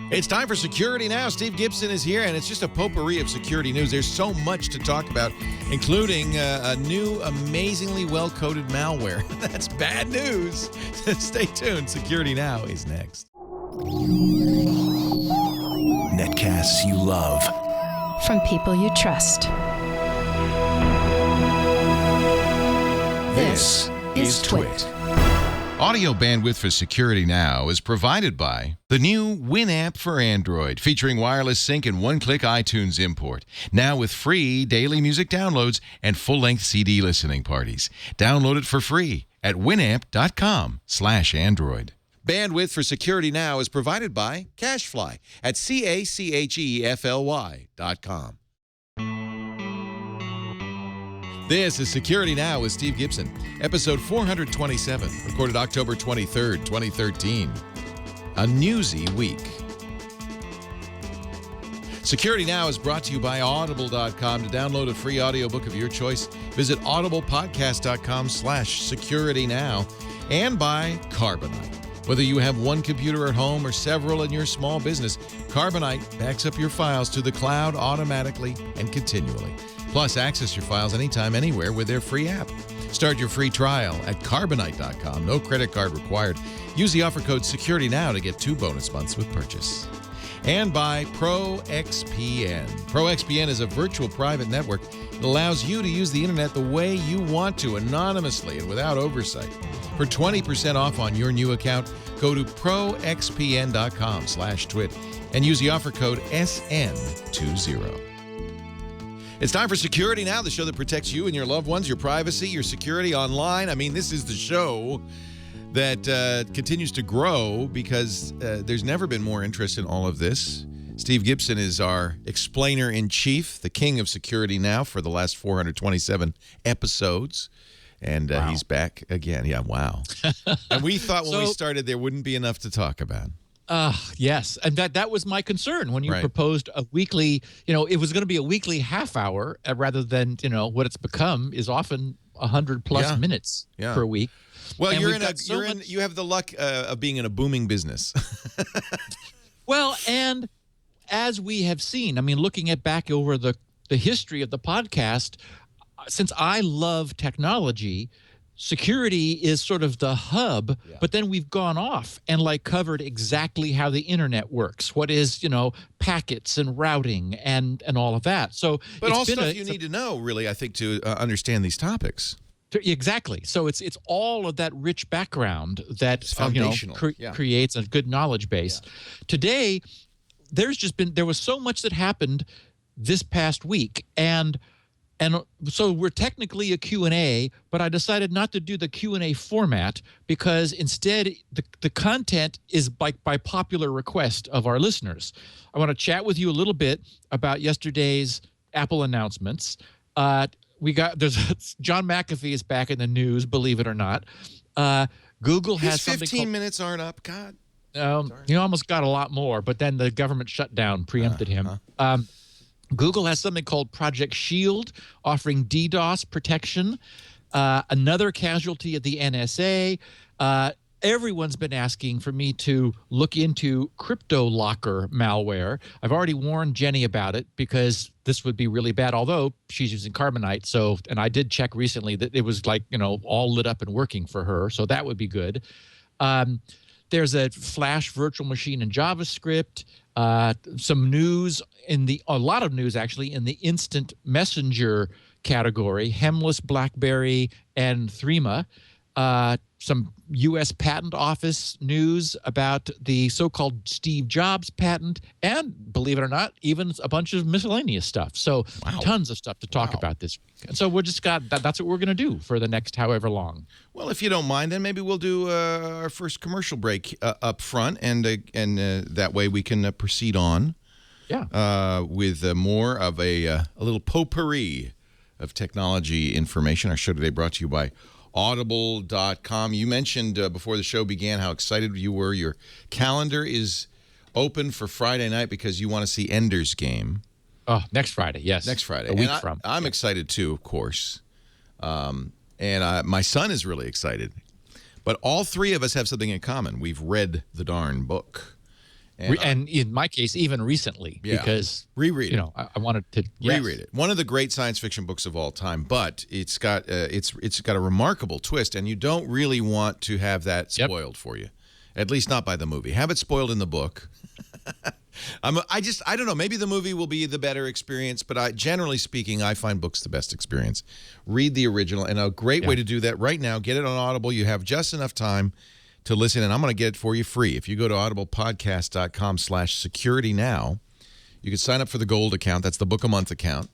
It's time for Security Now. Steve Gibson is here, and it's just a potpourri of security news. There's so much to talk about, including a new, amazingly well-coded malware. That's bad news. Stay tuned. Security Now is next. Netcasts you love. From people you trust. This is Twit. Audio bandwidth for Security Now is provided by the new Winamp for Android, featuring wireless sync and one-click iTunes import. Now with free daily music downloads and full-length CD listening parties. Download it for free at winamp.com/Android. Bandwidth for Security Now is provided by CacheFly at CacheFly.com. This is Security Now with Steve Gibson, episode 427, recorded October 23rd, 2013. A Newsy week. Security Now is brought to you by Audible.com. To download a free audiobook of your choice, visit audiblepodcast.com/securitynow, and by Carbonite. Whether you have one computer at home or several in your small business, Carbonite backs up your files to the cloud automatically and continually. Plus, access your files anytime, anywhere with their free app. Start your free trial at Carbonite.com. No credit card required. Use the offer code SecurityNow to get 2 bonus months with purchase. And by ProXPN. ProXPN is a virtual private network that allows you to use the internet the way you want to, anonymously and without oversight. For 20% off on your new account, go to proxpn.com/twit and use the offer code SN20. It's time for Security Now, the show that protects you and your loved ones, your privacy, your security online. I mean, this is the show that continues to grow because there's never been more interest in all of this. Steve Gibson is our explainer-in-chief, the king of Security Now for the last 427 episodes. And wow. He's back again. Yeah, wow. And we thought when we started there wouldn't be enough to talk about. Yes, and that was my concern when you proposed a weekly, it was going to be a weekly half hour rather than, what it's become is often 100+ minutes per week. Well, and you have the luck of being in a booming business. Well, and as we have seen, I mean, looking back over the history of the podcast, since I love technology, security is sort of the hub, but then we've gone off and covered exactly how the internet works. What is, packets and routing and all of that. So, but all stuff you need to know, really, I think, to understand these topics. Exactly. So it's all of that rich background that creates a good knowledge base. Yeah. Today, there was so much that happened this past week, and so we're technically a Q&A, but I decided not to do the Q&A format because instead the content is by popular request of our listeners. I want to chat with you a little bit about yesterday's Apple announcements. John McAfee is back in the news, believe it or not. Google has something 15 minutes aren't up. God. You almost got a lot more, but then the government shutdown preempted him. Google has something called Project Shield, offering DDoS protection. Another casualty of the NSA. Everyone's been asking for me to look into CryptoLocker malware. I've already warned Jenny about it because this would be really bad, although she's using Carbonite. And I did check recently that it was all lit up and working for her. So that would be good. There's a Flash virtual machine in JavaScript. Some news a lot of news actually in the instant messenger category, Heml.is, BlackBerry, and Threema. Some U.S. Patent Office news about the so-called Steve Jobs patent, and believe it or not, even a bunch of miscellaneous stuff. So tons of stuff to talk about this week. And so that's what we're going to do for the next however long. Well, if you don't mind, then maybe we'll do our first commercial break up front, and that way we can proceed on. Yeah. With more of a little potpourri of technology information. Our show today brought to you by Audible.com. You mentioned before the show began how excited you were. Your calendar is open for Friday night because you want to see Ender's Game. Oh, next Friday, yes. Next Friday. A week from. I'm excited too, of course. And my son is really excited. But all three of us have something in common. We've read the darn book. And in my case, even recently, because reread it. I wanted to reread it. One of the great science fiction books of all time, but it's got it's got a remarkable twist, and you don't really want to have that spoiled for you, at least not by the movie. Have it spoiled in the book. I don't know. Maybe the movie will be the better experience, but generally speaking, I find books the best experience. Read the original, and a great way to do that right now. Get it on Audible. You have just enough time to listen, and I'm going to get it for you free. If you go to audiblepodcast.com/securitynow, you can sign up for the gold account. That's the book a month account,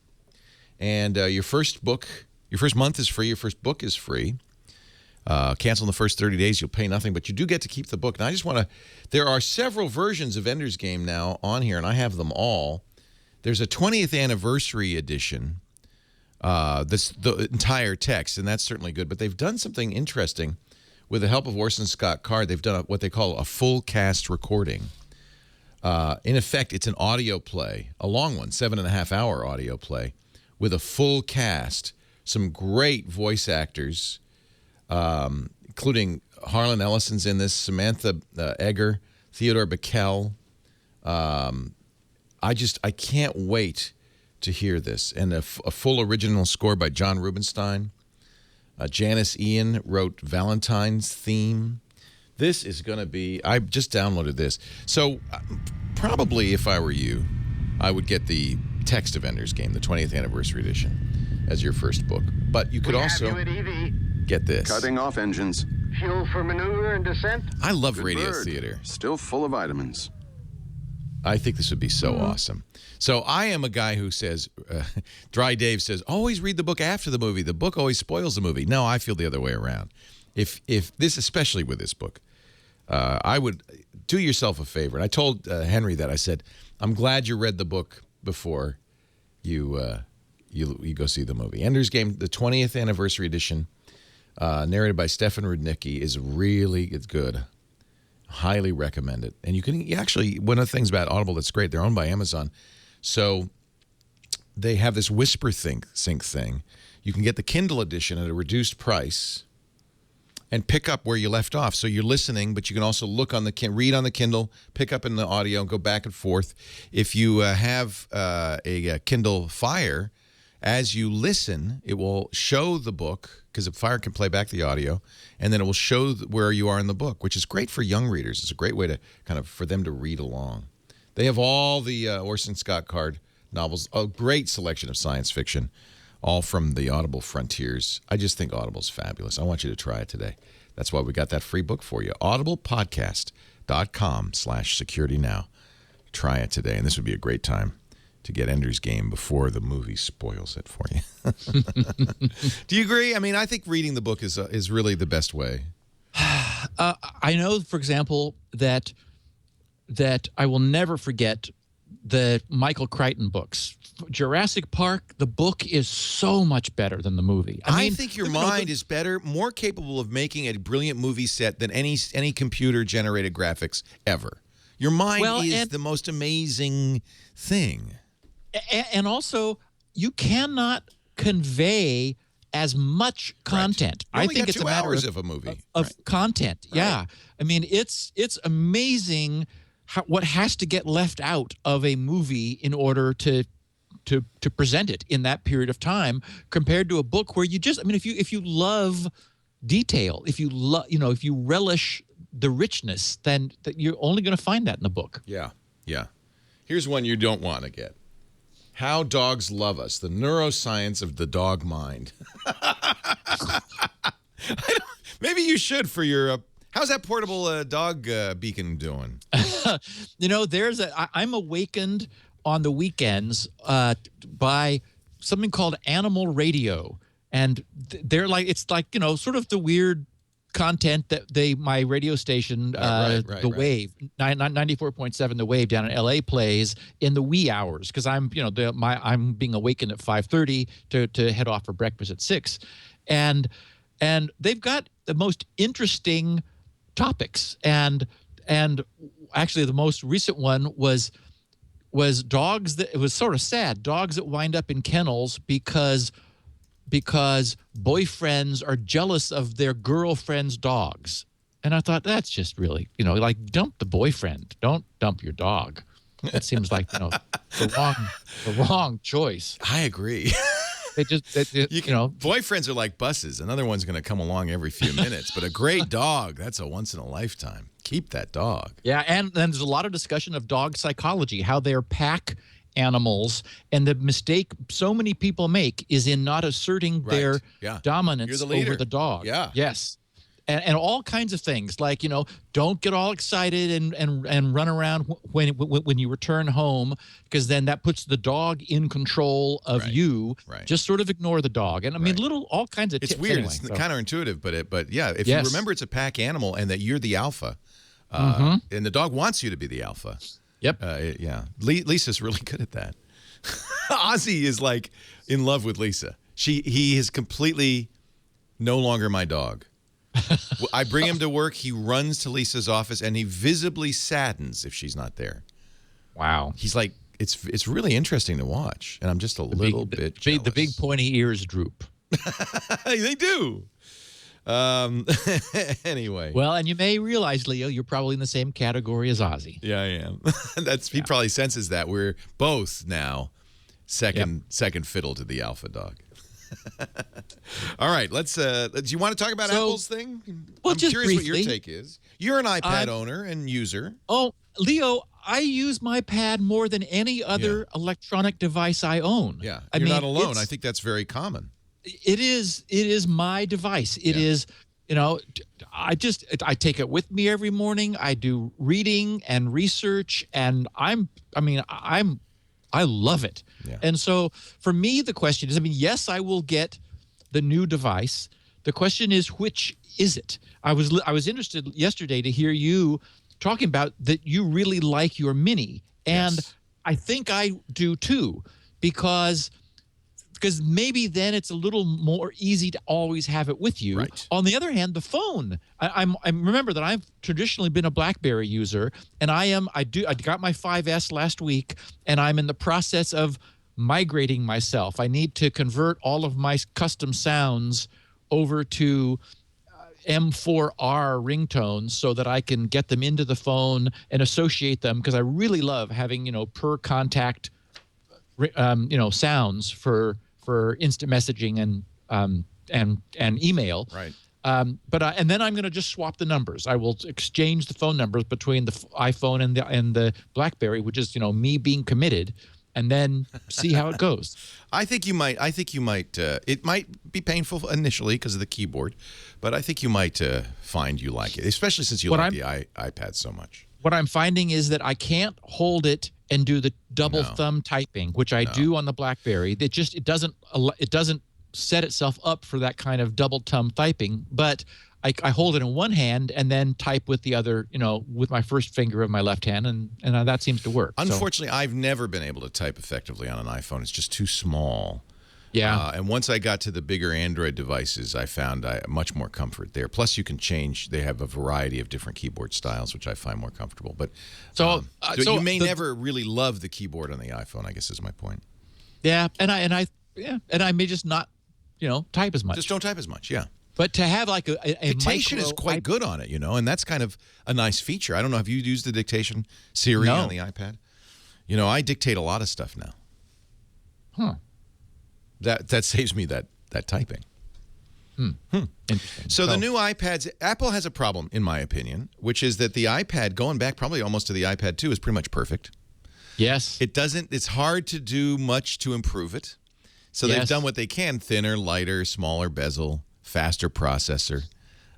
and your first month is free. Your first book is free. Cancel in the first 30 days, you'll pay nothing, but you do get to keep the book. And I just want to, there are several versions of Ender's Game now on here, and I have them all. There's a 20th anniversary edition, that's the entire text, and that's certainly good. But they've done something interesting with the help of Orson Scott Card. They've done what they call a full cast recording. In effect, it's an audio play, a long one, 7.5-hour audio play, with a full cast, some great voice actors, including Harlan Ellison's in this, Samantha Egger, Theodore Bickel. I can't wait to hear this. And a full original score by John Rubinstein. Janice Ian wrote Valentine's theme. This is going to be, I just downloaded this. So probably if I were you, I would get the text of Ender's Game, the 20th anniversary edition, as your first book. But you could also get this. Cutting off engines. Fuel for maneuver and descent. I love Good radio bird. theater. Still full of vitamins. I think this would be so awesome. So I am a guy who says, Dry Dave says, always read the book after the movie. The book always spoils the movie. No, I feel the other way around. If this, especially with this book, I would do yourself a favor. And I told Henry that. I said, I'm glad you read the book before you go see the movie. Ender's Game, the 20th anniversary edition, narrated by Stefan Rudnicki, is it's good. Highly recommend it. And you actually, one of the things about Audible that's great, they're owned by Amazon. So they have this Whisper Sync thing. You can get the Kindle edition at a reduced price and pick up where you left off. So you're listening, but you can also look on read on the Kindle, pick up in the audio, and go back and forth. If you have a Kindle Fire, as you listen, it will show the book, because Fire can play back the audio, and then it will show where you are in the book, which is great for young readers. It's a great way to for them to read along. They have all the Orson Scott Card novels, a great selection of science fiction, all from the Audible frontiers. I just think Audible's fabulous. I want you to try it today. That's why we got that free book for you. audiblepodcast.com/securitynow. Try it today, and this would be a great time to get Ender's Game before the movie spoils it for you. Do you agree? I mean, I think reading the book is really the best way. I know, for example, that I will never forget the Michael Crichton books. Jurassic Park, the book is so much better than the movie. I think your mind is better, more capable of making a brilliant movie set than any computer-generated graphics ever. Your mind is the most amazing thing. And also, you cannot convey as much content. Right. I think it's a matter of a movie of content. Right. Yeah, I mean, it's amazing what has to get left out of a movie in order to present it in that period of time, compared to a book where you just, I mean, if you love detail, if you if you relish the richness, then you're only going to find that in the book. Yeah, yeah. Here's one you don't want to get. How Dogs Love Us, the neuroscience of the dog mind. Maybe you should for your, how's that portable dog beacon doing? I'm awakened on the weekends by something called Animal Radio. And they're like, it's like, sort of the weird content that my radio station, the Wave, 94.7 The Wave down in LA plays in the wee hours, because I'm being awakened at 5:30 to head off for breakfast at 6, and they've got the most interesting topics, and actually the most recent one was dogs that, it was sort of sad, dogs that wind up in kennels because boyfriends are jealous of their girlfriend's dogs. And I thought, that's just really, like dump the boyfriend. Don't dump your dog. That seems like, the wrong choice. I agree. Boyfriends are like buses. Another one's going to come along every few minutes. But a great dog, that's a once in a lifetime. Keep that dog. Yeah, and then there's a lot of discussion of dog psychology, how they're pack animals, and the mistake so many people make is in not asserting their dominance over the dog. Yeah. Yes. And all kinds of things like, don't get all excited and run around when you return home, because then that puts the dog in control of you. Right. Just sort of ignore the dog. And I mean, all kinds of tips. It's weird. Anyway, it's counterintuitive, but yeah, if you remember it's a pack animal and that you're the alpha, and the dog wants you to be the alpha. Yep. Yeah. Lisa's really good at that. Ozzy is like in love with Lisa. He is completely no longer my dog. I bring him to work. He runs to Lisa's office, and he visibly saddens if she's not there. Wow. He's like, it's really interesting to watch, and I'm just a little bit jealous. The big pointy ears droop. They do. Anyway. Well, and you may realize, Leo, you're probably in the same category as Ozzy. Yeah, I am. He probably senses that. We're both now second fiddle to the alpha dog. All right, let's. Do you want to talk about Apple's thing? Well, I'm just curious briefly, what your take is. You're an iPad owner and user. Oh, Leo, I use my pad more than any other electronic device I own. Yeah, you're not alone. I think that's very common. It is my device. It is. I take it with me every morning. I do reading and research, and I love it. Yeah. And so for me, the question is, yes, I will get the new device. The question is, which is it? I was interested yesterday to hear you talking about that you really like your Mini. And I think I do too, because maybe then it's a little more easy to always have it with you. Right. On the other hand, the phone, I remember that I've traditionally been a BlackBerry user, and I got my 5S last week, and I'm in the process of migrating myself. I need to convert all of my custom sounds over to M4R ringtones so that I can get them into the phone and associate them, because I really love having, per contact, sounds for instant messaging and email. Right. And then I'm going to just swap the numbers. I will exchange the phone numbers between the iPhone and the BlackBerry, which is me being committed, and then see how it goes. I think you might. It might be painful initially because of the keyboard, but I think you might find you like it, especially since you like the iPad so much. What I'm finding is that I can't hold it and do the double thumb typing, which I do on the BlackBerry. It doesn't set itself up for that kind of double thumb typing. But I hold it in one hand and then type with the other, with my first finger of my left hand, and that seems to work. Unfortunately, I've never been able to type effectively on an iPhone. It's just too small. Yeah. And once I got to the bigger Android devices, I found much more comfort there. Plus, you can change. They have a variety of different keyboard styles, which I find more comfortable. But you may never really love the keyboard on the iPhone, I guess is my point. Yeah, and I may just not, type as much. Just don't type as much, yeah. But to have like a dictation is quite good on it, and that's kind of a nice feature. I don't know, have you used the dictation Siri on the iPad? I dictate a lot of stuff now. Huh. That saves me that typing. Interesting. So the new iPads, Apple has a problem, in my opinion, which is that the iPad, going back probably almost to the iPad 2, is pretty much perfect. Yes. It's hard to do much to improve it. So they've done what they can: thinner, lighter, smaller bezel, faster processor.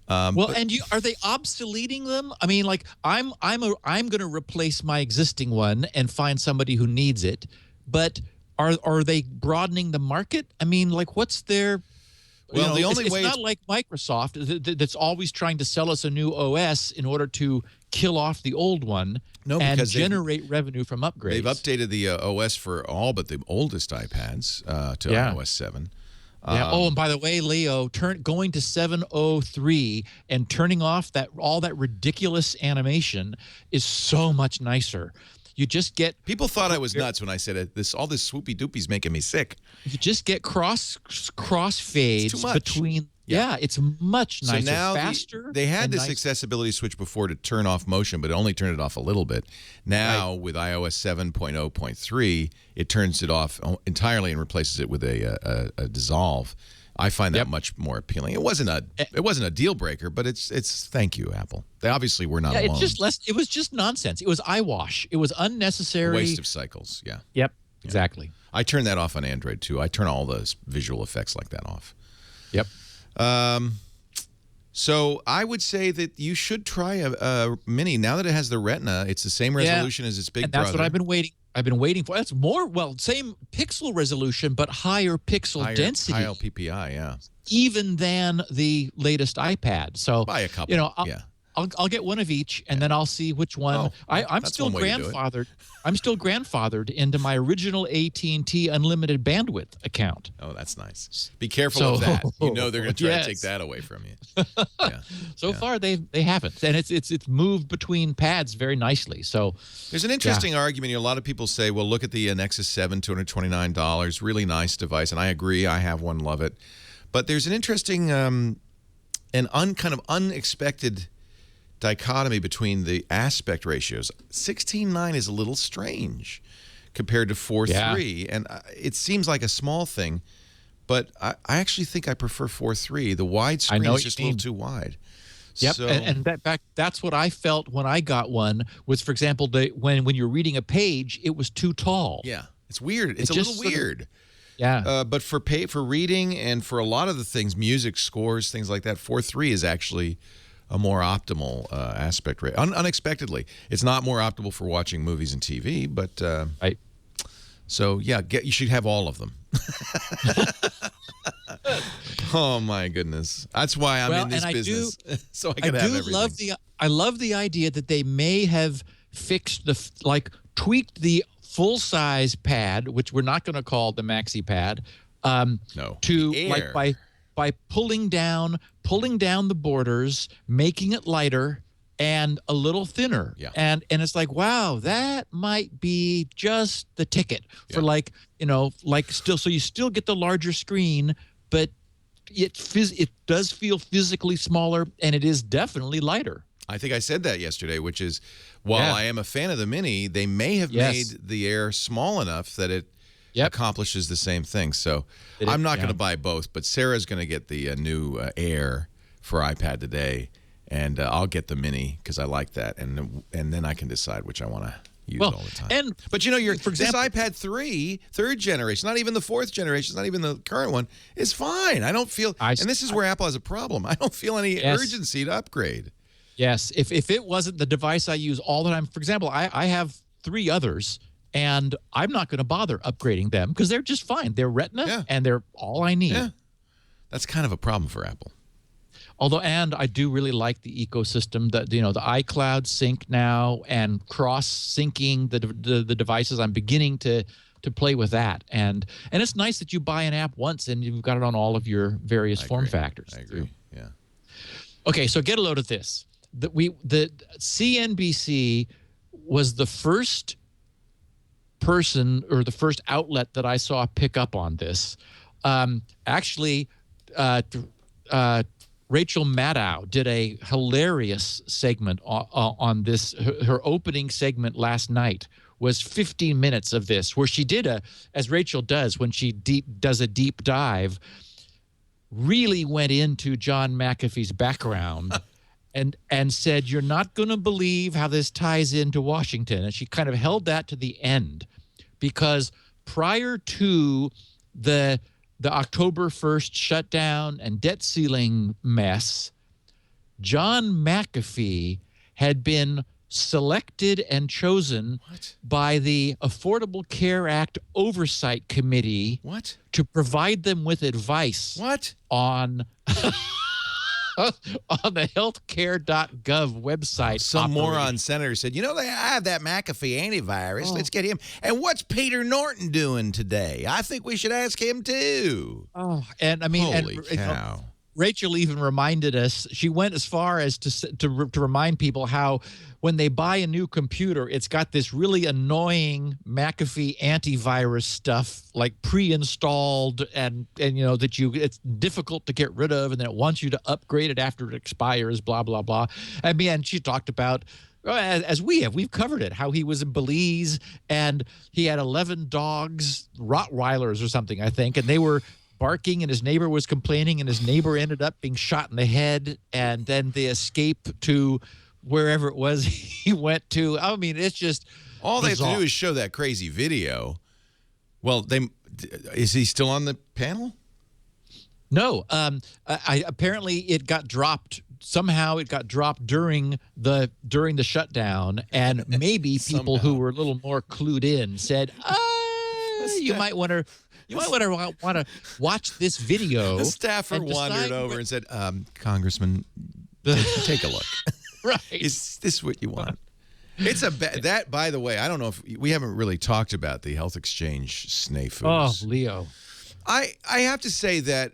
Are they obsoleting them? I mean, like I'm going to replace my existing one and find somebody who needs it, but are they broadening the market? I mean, like what's their the only way it's not like Microsoft that's always trying to sell us a new OS in order to kill off the old one and generate revenue from upgrades. They've updated the OS for all but the oldest iPads to iOS 7. And by the way, Leo, going to 703 and turning off all that ridiculous animation is so much nicer. You just get people thought I was nuts when I said it. All this swoopy doopy's making me sick. You just get cross fades Yeah, it's much nicer, so now faster. They had and this nicer. accessibility switch before to turn off motion, but it only turned it off a little bit. Now, with iOS 7.0.3, it turns it off entirely and replaces it with a dissolve. I find that much more appealing. It wasn't a deal breaker, but it's thank you, Apple. They obviously were not alone. It's just less. It was just nonsense. It was eyewash. It was unnecessary. A waste of cycles. Yeah. Yep. Exactly. I turn that off on Android too. I turn all the visual effects like that off. Yep. So I would say that you should try a Mini. Now that it has the Retina, it's the same resolution as its big brother. That's what I've been waiting. I've been waiting for. That's more, same pixel resolution, but higher pixel density. Higher PPI, yeah. Even than the latest iPad. So, buy a couple. I'll get one of each, and then I'll see which one. Oh, I'm still grandfathered. I'm still grandfathered into my original AT&T unlimited bandwidth account. Oh, that's nice. Be careful of that. You know they're going to try to take that away from you. Yeah. So far they haven't, and it's moved between pads very nicely. So there's an interesting argument here. A lot of people say, well, look at the Nexus 7, $229, really nice device, and I agree. I have one, love it. But there's an interesting and kind of unexpected dichotomy between the aspect ratios. 16:9 is a little strange compared to 4:3, and it seems like a small thing, but I actually think I prefer 4:3. The widescreen is just a little too wide. Yep, so, and that's what I felt when I got one. Was, for example, when you're reading a page, it was too tall. Yeah, it's weird. It's a little weird. But for reading and for a lot of the things, music, scores, things like that, 4:3 is actually a more optimal aspect rate. Unexpectedly, it's not more optimal for watching movies and TV, but so yeah, you should have all of them. Oh my goodness, that's why I'm in this business. So I can have everything. I love the idea that they may have fixed tweaked the full size pad, which we're not going to call the maxi pad. No, to by pulling down the borders, making it lighter and a little thinner. Yeah. And it's like, wow, that might be just the ticket for still, so you still get the larger screen, but it does feel physically smaller, and it is definitely lighter. I think I said that yesterday, which is, while I am a fan of the Mini, they may have made the Air small enough that it accomplishes the same thing. So I'm not going to buy both, but Sarah's going to get the new Air for iPad today, and I'll get the Mini because I like that, and then I can decide which I want to use all the time. But for example, this iPad 3, third generation, not even the fourth generation, not even the current one, is fine. I don't feel, and this is where Apple has a problem. I don't feel any urgency to upgrade. Yes, if it wasn't the device I use all the time, for example, I have 3 others. And I'm not going to bother upgrading them because they're just fine. They're Retina, and they're all I need. Yeah, that's kind of a problem for Apple. And I do really like the ecosystem, the iCloud sync now and cross syncing the devices. I'm beginning to play with that, and it's nice that you buy an app once and you've got it on all of your various form factors. I agree. Yeah. Okay, so get a load of this. The CNBC was the first person or the first outlet that I saw pick up on this. Rachel Maddow did a hilarious segment on this. Her opening segment last night was 15 minutes of this, where she did as Rachel does when she does a deep dive, really went into John McAfee's background and said, you're not going to believe how this ties into Washington. And she kind of held that to the end, because prior to the October 1st shutdown and debt ceiling mess, John McAfee had been selected and chosen by the Affordable Care Act Oversight Committee to provide them with advice on on the healthcare.gov website. Some moron senator said, they have that McAfee antivirus. Let's get him. And what's Peter Norton doing today? I think we should ask him too. Oh, and I mean, holy cow. Rachel even reminded us. She went as far as to remind people how when they buy a new computer, it's got this really annoying McAfee antivirus stuff like pre-installed, and that it's difficult to get rid of, and then it wants you to upgrade it after it expires. Blah blah blah. I mean, and she talked about, as we've covered it, how he was in Belize and he had 11 dogs, Rottweilers or something, I think, and they were barking and his neighbor was complaining and his neighbor ended up being shot in the head, and then the escape to wherever it was he went to. I mean, it's just all they have bizarre. to do is show that crazy video. Well, is he still on the panel? No. Apparently it got dropped. Somehow it got dropped during the shutdown, and maybe people who were a little more clued in said, you might want to watch this video. The staffer wandered over and said, Congressman, take a look. Right. Is this what you want? It's that, by the way, I don't know if we haven't really talked about the health exchange snafus. Oh, Leo. I have to say that,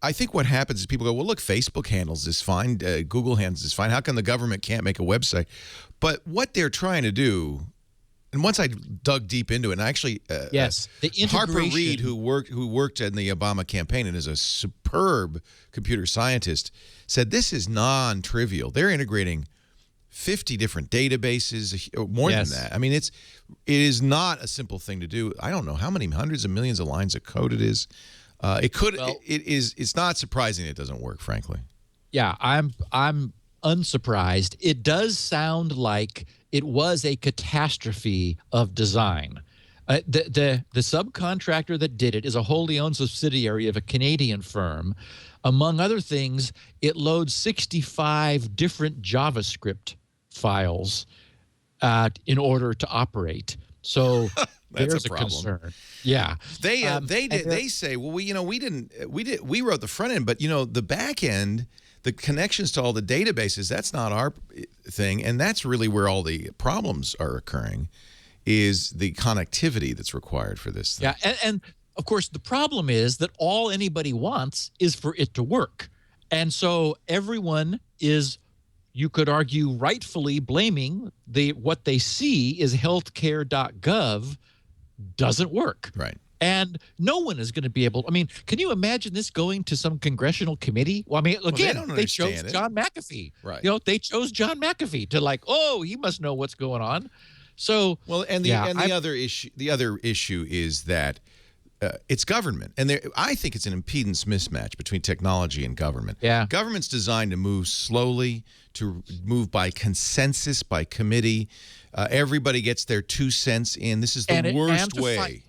I think what happens is people go, well, look, Facebook handles this fine. Google handles this fine. How come the government can't make a website? But what they're trying to do, and once I dug deep into it, and actually, yes, the integration. Harper Reid, who worked in the Obama campaign and is a superb computer scientist, said this is non-trivial. They're integrating 50 different databases, more than that. I mean, it is not a simple thing to do. I don't know how many hundreds of millions of lines of code it is. It's not surprising it doesn't work, frankly. Yeah, I'm unsurprised. It does sound like it was a catastrophe of design. The subcontractor that did it is a wholly owned subsidiary of a Canadian firm. Among other things, it loads 65 different JavaScript files in order to operate. So there's a concern. Yeah, they say, well, we wrote the front end, but the back end, the connections to all the databases, that's not our thing, and that's really where all the problems are occurring, is the connectivity that's required for this thing. Yeah, and of course the problem is that all anybody wants is for it to work, and so everyone is, you could argue, rightfully blaming what they see is healthcare.gov doesn't work. Right. And no one is going to be able. I mean, can you imagine this going to some congressional committee? Well, I mean, again, they chose John McAfee. Right. They chose John McAfee to he must know what's going on. So the other issue is that it's government, and I think it's an impedance mismatch between technology and government. Yeah. Government's designed to move slowly, to move by consensus, by committee. Everybody gets their 2 cents in. This is the worst way.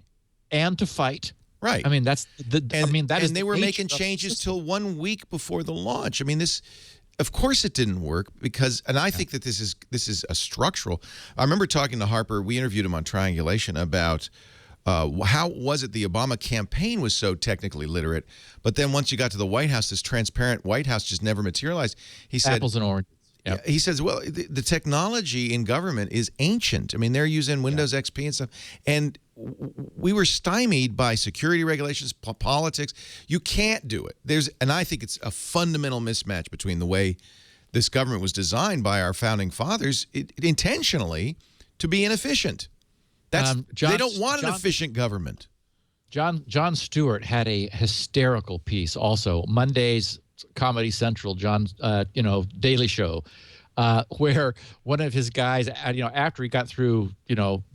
And to fight. Right. I mean, that's and they were making changes till 1 week before the launch. I mean, of course it didn't work and I think that this is a structural. I remember talking to Harper. We interviewed him on Triangulation about how was it the Obama campaign was so technically literate, but then once you got to the White House, this transparent White House just never materialized. He said, apples and oranges. Yep. He says, well, the technology in government is ancient. I mean, they're using Windows XP and stuff. And we were stymied by security regulations, politics. You can't do it. And I think it's a fundamental mismatch between the way this government was designed by our founding fathers intentionally to be inefficient. They don't want an efficient government. Jon Stewart had a hysterical piece also. Monday's Comedy Central, Daily Show, where one of his guys, after he got through,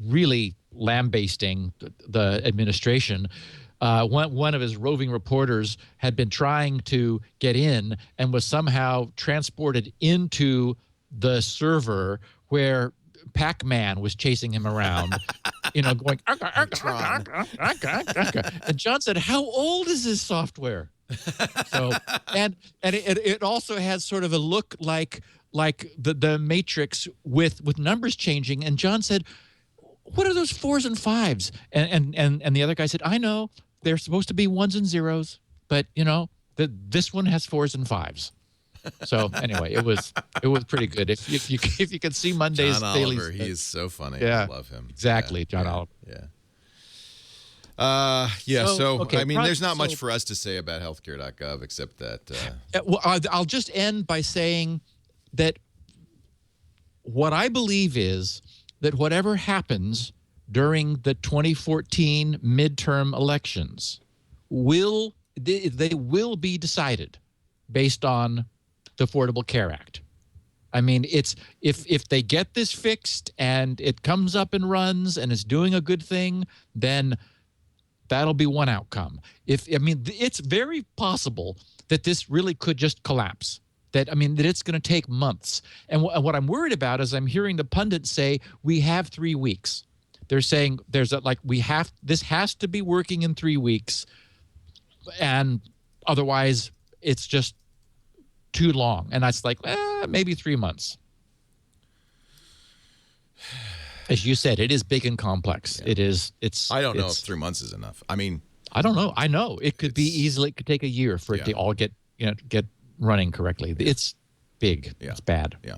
really lambasting the administration, one of his roving reporters had been trying to get in and was somehow transported into the server where Pac-Man was chasing him around, going, and John said, how old is this software? So, and it also has sort of a look like the Matrix with numbers changing. And John said, what are those 4s and 5s? And the other guy said, I know they're supposed to be 1s and 0s, but this one has 4s and 5s. So anyway, it was pretty good. If you could see Monday's John Daily, Oliver, he is so funny. Yeah, I love him. Exactly, yeah, John Oliver. Yeah. Yeah. So, okay, I mean, there's not much for us to say about healthcare.gov except that. Well, I'll just end by saying that what I believe is that whatever happens during the 2014 midterm elections they will be decided based on the Affordable Care Act. I mean, it's if they get this fixed and it comes up and runs and is doing a good thing, then that'll be one outcome. It's very possible that this really could just collapse. That it's going to take months. And what I'm worried about is I'm hearing the pundits say we have 3 weeks. They're saying this has to be working in 3 weeks, and otherwise it's just too long. And that's like maybe 3 months. As you said, it is big and complex. Yeah. I don't know if 3 months is enough. I mean, I don't know. I know it could be easily. It could take a year for it to all get running correctly. It's big. Yeah. It's bad. Yeah.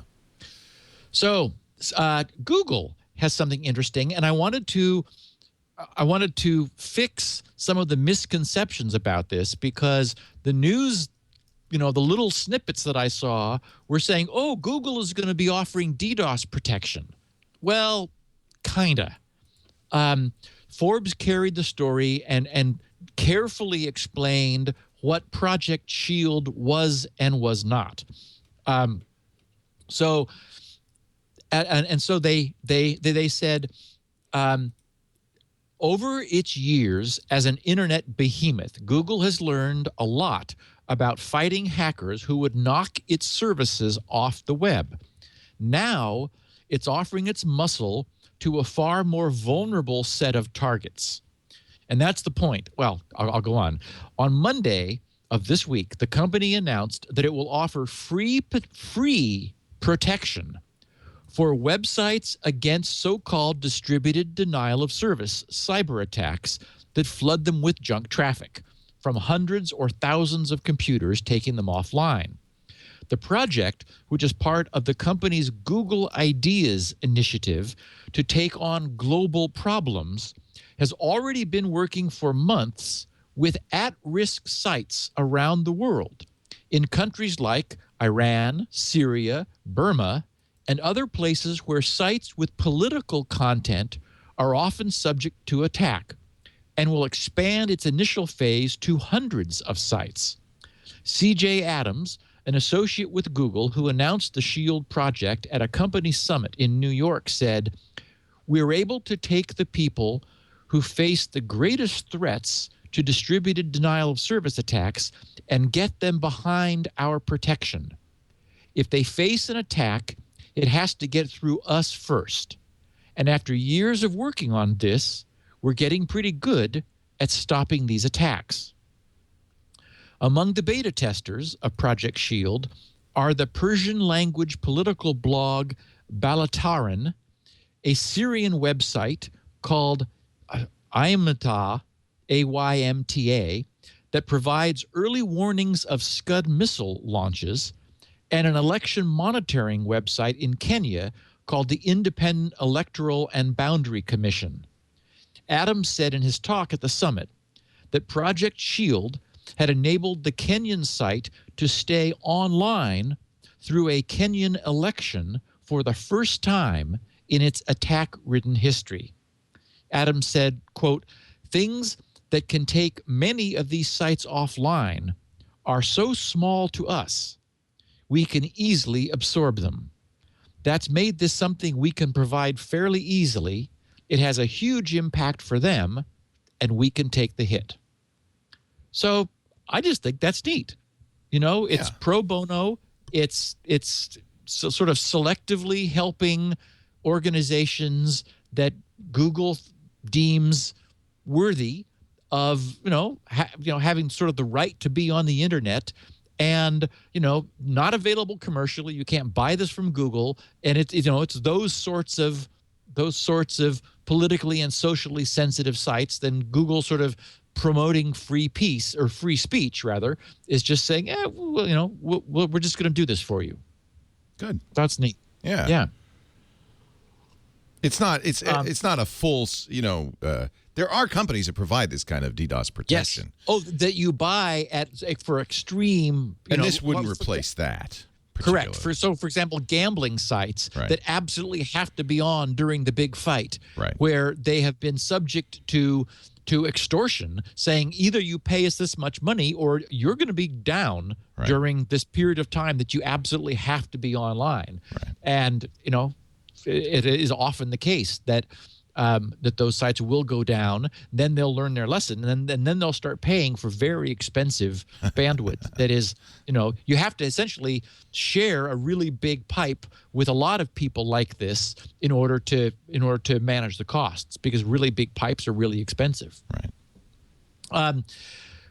So Google has something interesting, and I wanted to fix some of the misconceptions about this, because the news, the little snippets that I saw were saying, oh, Google is going to be offering DDoS protection. Well, kinda. Forbes carried the story and carefully explained what Project Shield was and was not. So they said, over its years as an internet behemoth, Google has learned a lot about fighting hackers who would knock its services off the web. Now, it's offering its muscle to a far more vulnerable set of targets. And that's the point. Well, I'll go on. On Monday of this week, the company announced that it will offer free protection for websites against so-called distributed denial of service cyber attacks that flood them with junk traffic from hundreds or thousands of computers taking them offline. The project, which is part of the company's Google Ideas initiative to take on global problems, has already been working for months with at-risk sites around the world in countries like Iran, Syria, Burma, and other places where sites with political content are often subject to attack, and will expand its initial phase to hundreds of sites. C.J. Adams, an associate with Google who announced the Shield project at a company summit in New York, said, "We're able to take the people who face the greatest threats to distributed denial of service attacks and get them behind our protection. If they face an attack, it has to get through us first. And after years of working on this, we're getting pretty good at stopping these attacks." Among the beta testers of Project Shield are the Persian-language political blog Balataran, a Syrian website called Aymta, A-Y-M-T-A, that provides early warnings of Scud missile launches, and an election monitoring website in Kenya called the Independent Electoral and Boundary Commission. Adams said in his talk at the summit that Project Shield had enabled the Kenyan site to stay online through a Kenyan election for the first time in its attack-ridden history. Adams said, quote, "Things that can take many of these sites offline are so small to us, we can easily absorb them. That's made this something we can provide fairly easily. It has a huge impact for them, and we can take the hit." So I just think that's neat. It's pro bono. It's sort of selectively helping organizations that Google deems worthy of, having sort of the right to be on the internet, and not available commercially. You can't buy this from Google, and it's those sorts of politically and socially sensitive sites. Then Google sort of promoting free speech rather is just saying, we're just going to do this for you. Good. That's neat. Yeah. It's not a full, they're There are companies that provide this kind of DDoS protection. Yes. Oh, that you buy for extreme. And this wouldn't replace that. Correct. For example, gambling sites that absolutely have to be on during the big fight, where they have been subject to extortion, saying either you pay us this much money or you're going to be down during this period of time that you absolutely have to be online. And it is often the case that that those sites will go down. Then they'll learn their lesson, and then they'll start paying for very expensive bandwidth. That is, you have to essentially share a really big pipe with a lot of people like this in order to manage the costs, because really big pipes are really expensive.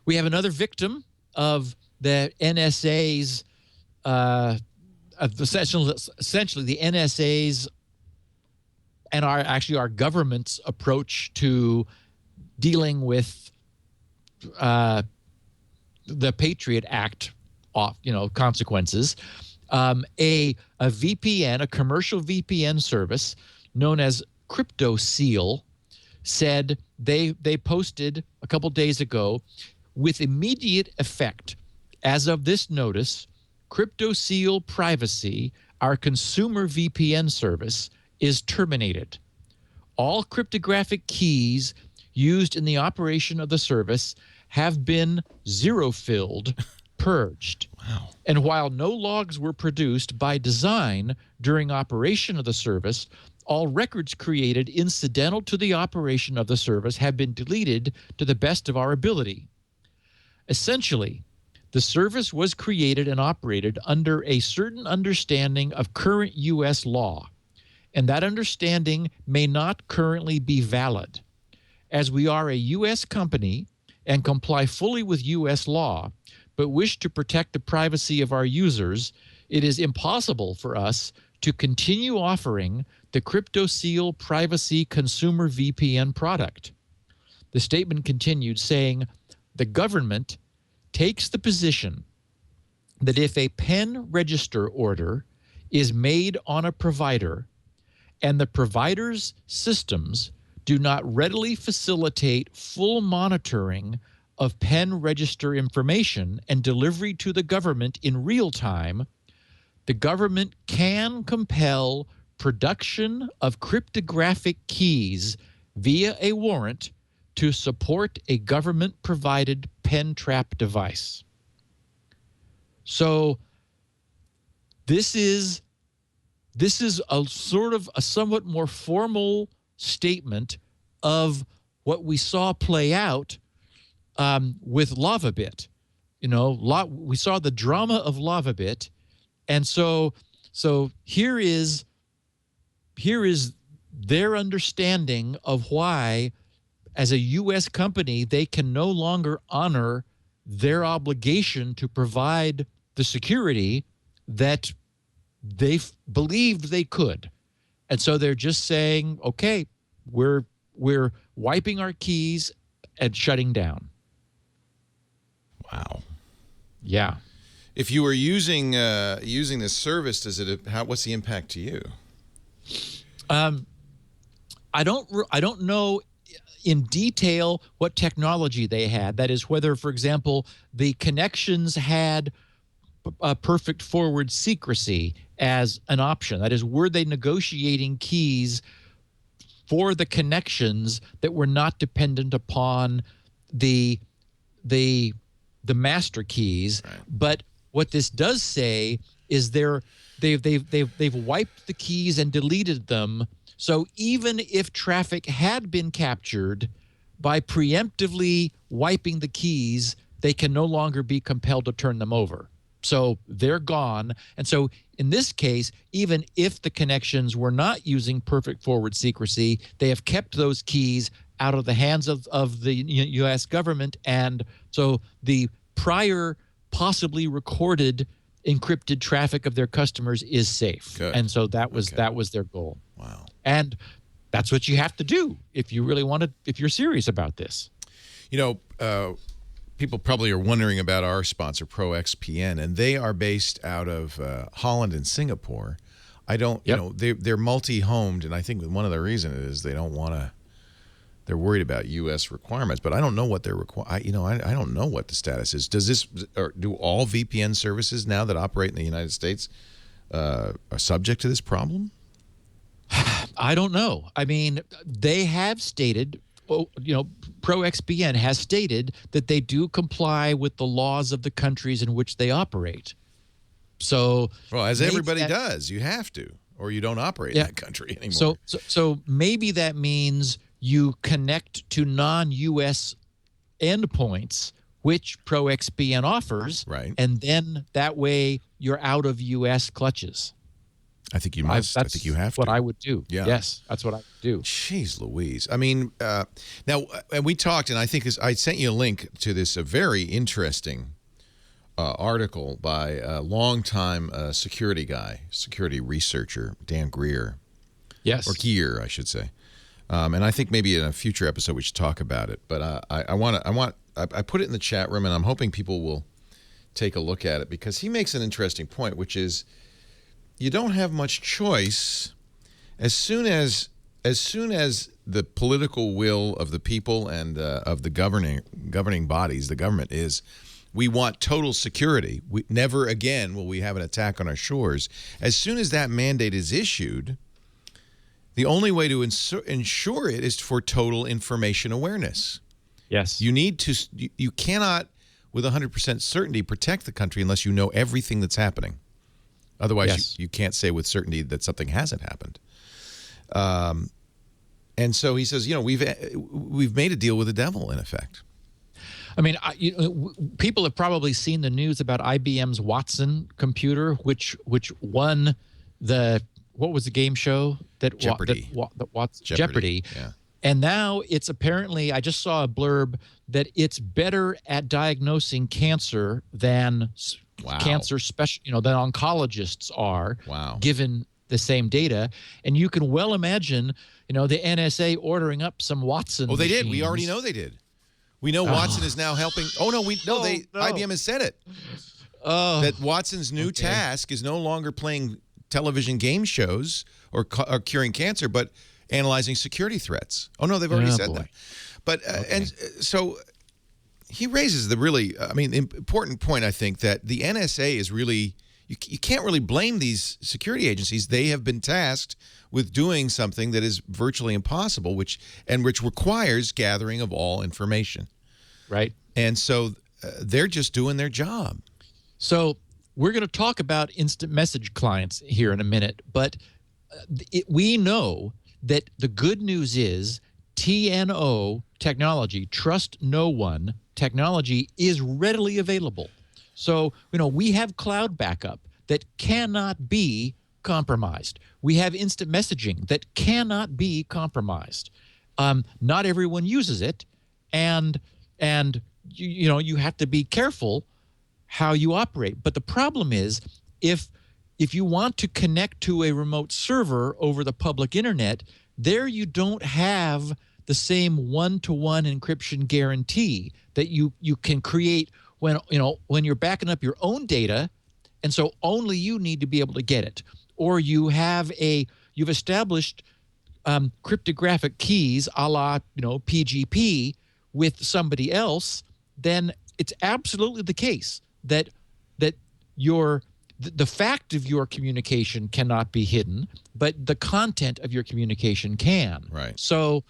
We have another victim of the NSA's essentially the NSA's and our government's approach to dealing with the Patriot Act consequences. A VPN, a commercial VPN service known as CryptoSeal, said they posted a couple days ago, with immediate effect as of this notice, CryptoSeal Privacy, our consumer VPN service, is terminated. All cryptographic keys used in the operation of the service have been zero-filled, purged. Wow. And while no logs were produced by design during operation of the service, all records created incidental to the operation of the service have been deleted to the best of our ability. Essentially, the service was created and operated under a certain understanding of current U.S. law, and that understanding may not currently be valid. As we are a U.S. company and comply fully with U.S. law, but wish to protect the privacy of our users, it is impossible for us to continue offering the CryptoSeal Privacy Consumer VPN product. The statement continued, saying, the government takes the position that if a pen register order is made on a provider and the provider's systems do not readily facilitate full monitoring of pen register information and delivery to the government in real time, the government can compel production of cryptographic keys via a warrant to support a government-provided pen trap device. So this is a sort of a somewhat more formal statement of what we saw play out with LavaBit. We saw the drama of LavaBit, and so here is their understanding of why, as a U.S. company, they can no longer honor their obligation to provide the security that they believed they could. And so they're just saying, okay, we're wiping our keys and shutting down. Wow. Yeah. If you were using this service, what's the impact to you? I don't know in detail what technology they had. That is, whether, for example, the connections had perfect forward secrecy as an option. That is, were they negotiating keys for the connections that were not dependent upon the master keys? Right. But what this does say is they've wiped the keys and deleted them. So even if traffic had been captured, by preemptively wiping the keys, they can no longer be compelled to turn them over. So they're gone. And so in this case, even if the connections were not using perfect forward secrecy, they have kept those keys out of the hands of the U.S. government. And so the prior possibly recorded encrypted traffic of their customers is safe. Good. And so that was their goal. Wow. And that's what you have to do if you really want to, if you're serious about this. People probably are wondering about our sponsor, ProXPN, and they are based out of Holland and Singapore. They're multi-homed, and I think one of the reasons is they don't want they're worried about U.S. requirements, but I don't know what they're I don't know what the status is. Does this, or do all VPN services now that operate in the United States are subject to this problem? I don't know. I mean, they have stated, ProXPN has stated that they do comply with the laws of the countries in which they operate. So, well, as everybody does, you have to, or you don't operate in that country anymore. So maybe that means you connect to non-U.S. endpoints, which ProXPN offers, right? And then that way you're out of U.S. clutches. I think you must. I think you have to. That's what I would do. Yeah. Yes, that's what I would do. Jeez Louise. I mean, now, and we talked, and I think I sent you a link to this very interesting article by a longtime security researcher, Dan Greer. Yes. Or Gear, I should say. And I think maybe in a future episode we should talk about it. But I put it in the chat room, and I'm hoping people will take a look at it, because he makes an interesting point, which is, you don't have much choice. As soon as the political will of the people and of the governing bodies, the government, is, we want total security. Never again will we have an attack on our shores. As soon as that mandate is issued, the only way to ensure it is for total information awareness. Yes. You cannot, with 100% certainty, protect the country unless you know everything that's happening. Otherwise, you can't say with certainty that something hasn't happened. And so he says, we've made a deal with the devil, in effect. I mean, people have probably seen the news about IBM's Watson computer, which won what was the game show that Jeopardy? Jeopardy. Yeah. And now it's apparently, I just saw a blurb that it's better at diagnosing cancer than cancer than oncologists are. Wow. Given the same data. And you can well imagine, the NSA ordering up some Watson Oh, they machines. did. We already know they did. We know Watson is now helping. Oh, no, IBM has said it. That Watson's new task is no longer playing television game shows or curing cancer, but analyzing security threats. Oh, no, they've already said that. But and so he raises the really, important point, I think, that the NSA is really, you can't really blame these security agencies. They have been tasked with doing something that is virtually impossible, which requires gathering of all information. Right. And so they're just doing their job. So we're going to talk about instant message clients here in a minute, but we know that the good news is TNO technology, trust no one technology, is readily available. So, we have cloud backup that cannot be compromised. We have instant messaging that cannot be compromised. Not everyone uses it, and you have to be careful how you operate. But the problem is, if you want to connect to a remote server over the public internet, there you don't have the same one-to-one encryption guarantee that you can create when you're backing up your own data, and so only you need to be able to get it. Or you've established cryptographic keys a la PGP with somebody else, then it's absolutely the case that the fact of your communication cannot be hidden, but the content of your communication can. Right. So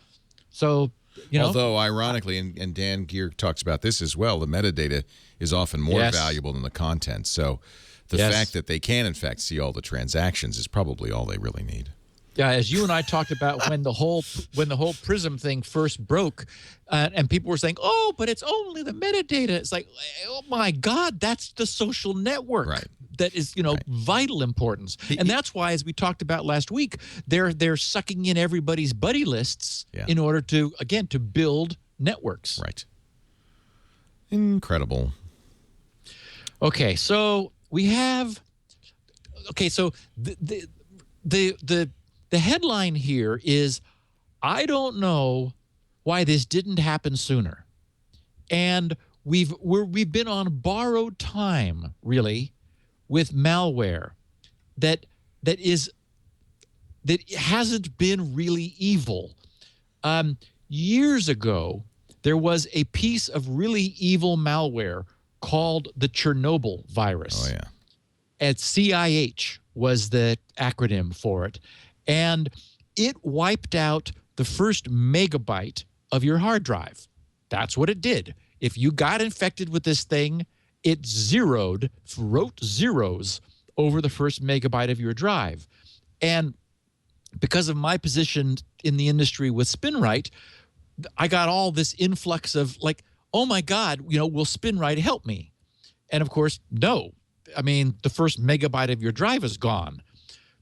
although ironically, and Dan Gear talks about this as well, the metadata is often more valuable than the content. So the fact that they can in fact see all the transactions is probably all they really need. Yeah, as you and I talked about when the whole Prism thing first broke, and people were saying, "Oh, but it's only the metadata." It's like, oh my God, that's the social network that is vital importance, and that's why, as we talked about last week, they're sucking in everybody's buddy lists in order to build networks. Right. Incredible. Okay, so we have. Okay, so the headline here is, I don't know why this didn't happen sooner. And we've been on borrowed time, really, with malware that hasn't been really evil. years ago, there was a piece of really evil malware called the Chernobyl virus. Oh, yeah. And CIH was the acronym for it. And it wiped out the first megabyte of your hard drive. That's what it did. If you got infected with this thing, it wrote zeros over the first megabyte of your drive. And because of my position in the industry with SpinRite, I got all this influx of like, oh my God, will SpinRite help me? And of course, no. I mean, the first megabyte of your drive is gone.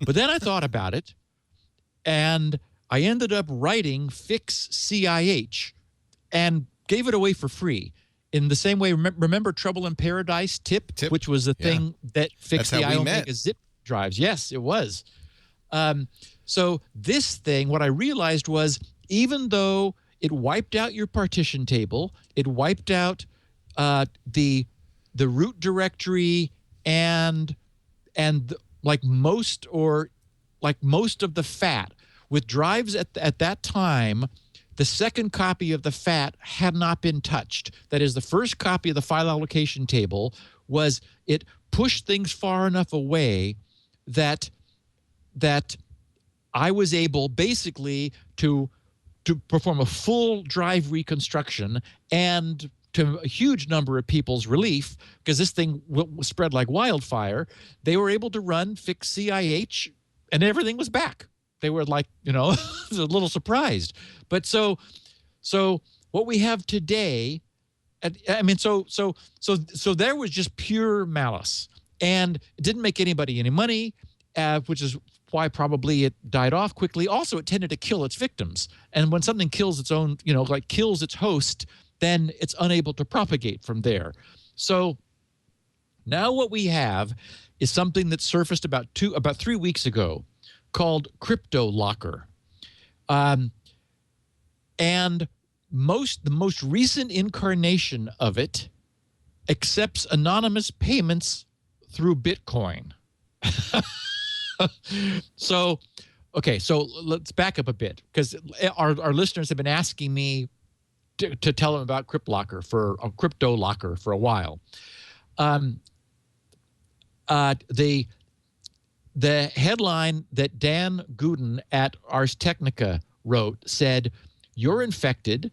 But then I thought about it, and I ended up writing Fix CIH and gave it away for free. In the same way, remember Trouble in Paradise Tip? Which was the thing that fixed the iOmega zip drives. Yes, it was. So this thing, what I realized was, even though it wiped out your partition table, it wiped out the root directory and like most of the FAT. With drives at that time, the second copy of the FAT had not been touched. That is, the first copy of the file allocation table was, it pushed things far enough away that I was able basically to perform a full drive reconstruction, and to a huge number of people's relief, because this thing spread like wildfire, they were able to run Fix CIH and everything was back. They were like, a little surprised. But so what we have today, so there was just pure malice, and it didn't make anybody any money, which is why probably it died off quickly. Also, it tended to kill its victims. And when something kills its own, kills its host, then it's unable to propagate from there. So now what we have is something that surfaced about 3 weeks ago called CryptoLocker. And the most recent incarnation of it accepts anonymous payments through Bitcoin. So let's back up a bit, because our listeners have been asking me to tell them about CryptoLocker for a while. The headline that Dan Gooden at Ars Technica wrote said, "You're infected.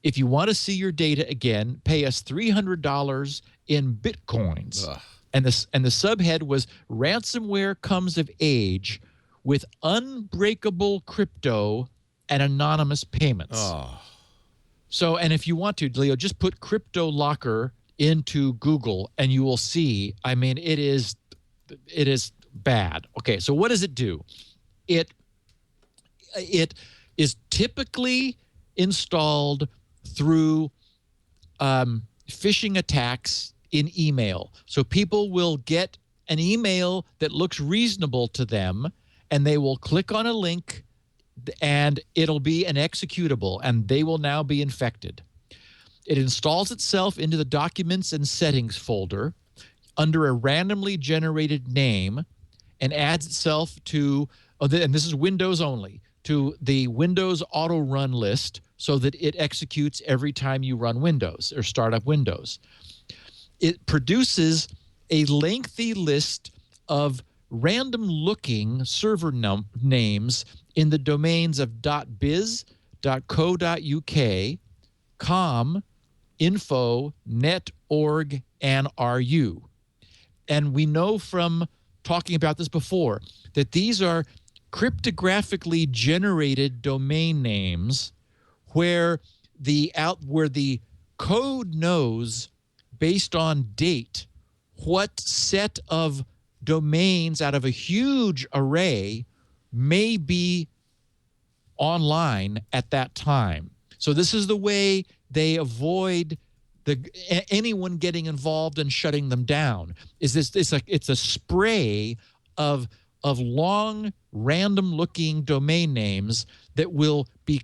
If you want to see your data again, pay us $300 in Bitcoins." Ugh. And the subhead was, "Ransomware comes of age with unbreakable crypto and anonymous payments." Oh. So, and if you want to, Leo, just put CryptoLocker into Google and you will see, it is bad. Okay, so what does it do? It is typically installed through phishing attacks in email. So people will get an email that looks reasonable to them, and they will click on a link, and it'll be an executable, and they will now be infected. It installs itself into the Documents and Settings folder under a randomly generated name, and adds itself to, and this is Windows only, to the Windows auto run list, so that it executes every time you run Windows or start up Windows. It produces a lengthy list of random looking server names in the domains of .biz, .co.uk, com, info, net, org, and ru. And we know from talking about this before that these are cryptographically generated domain names where the code knows, based on date, what set of domains out of a huge array may be online at that time. So this is the way they avoid anyone getting involved and shutting them down. It's a spray of long random looking domain names that will be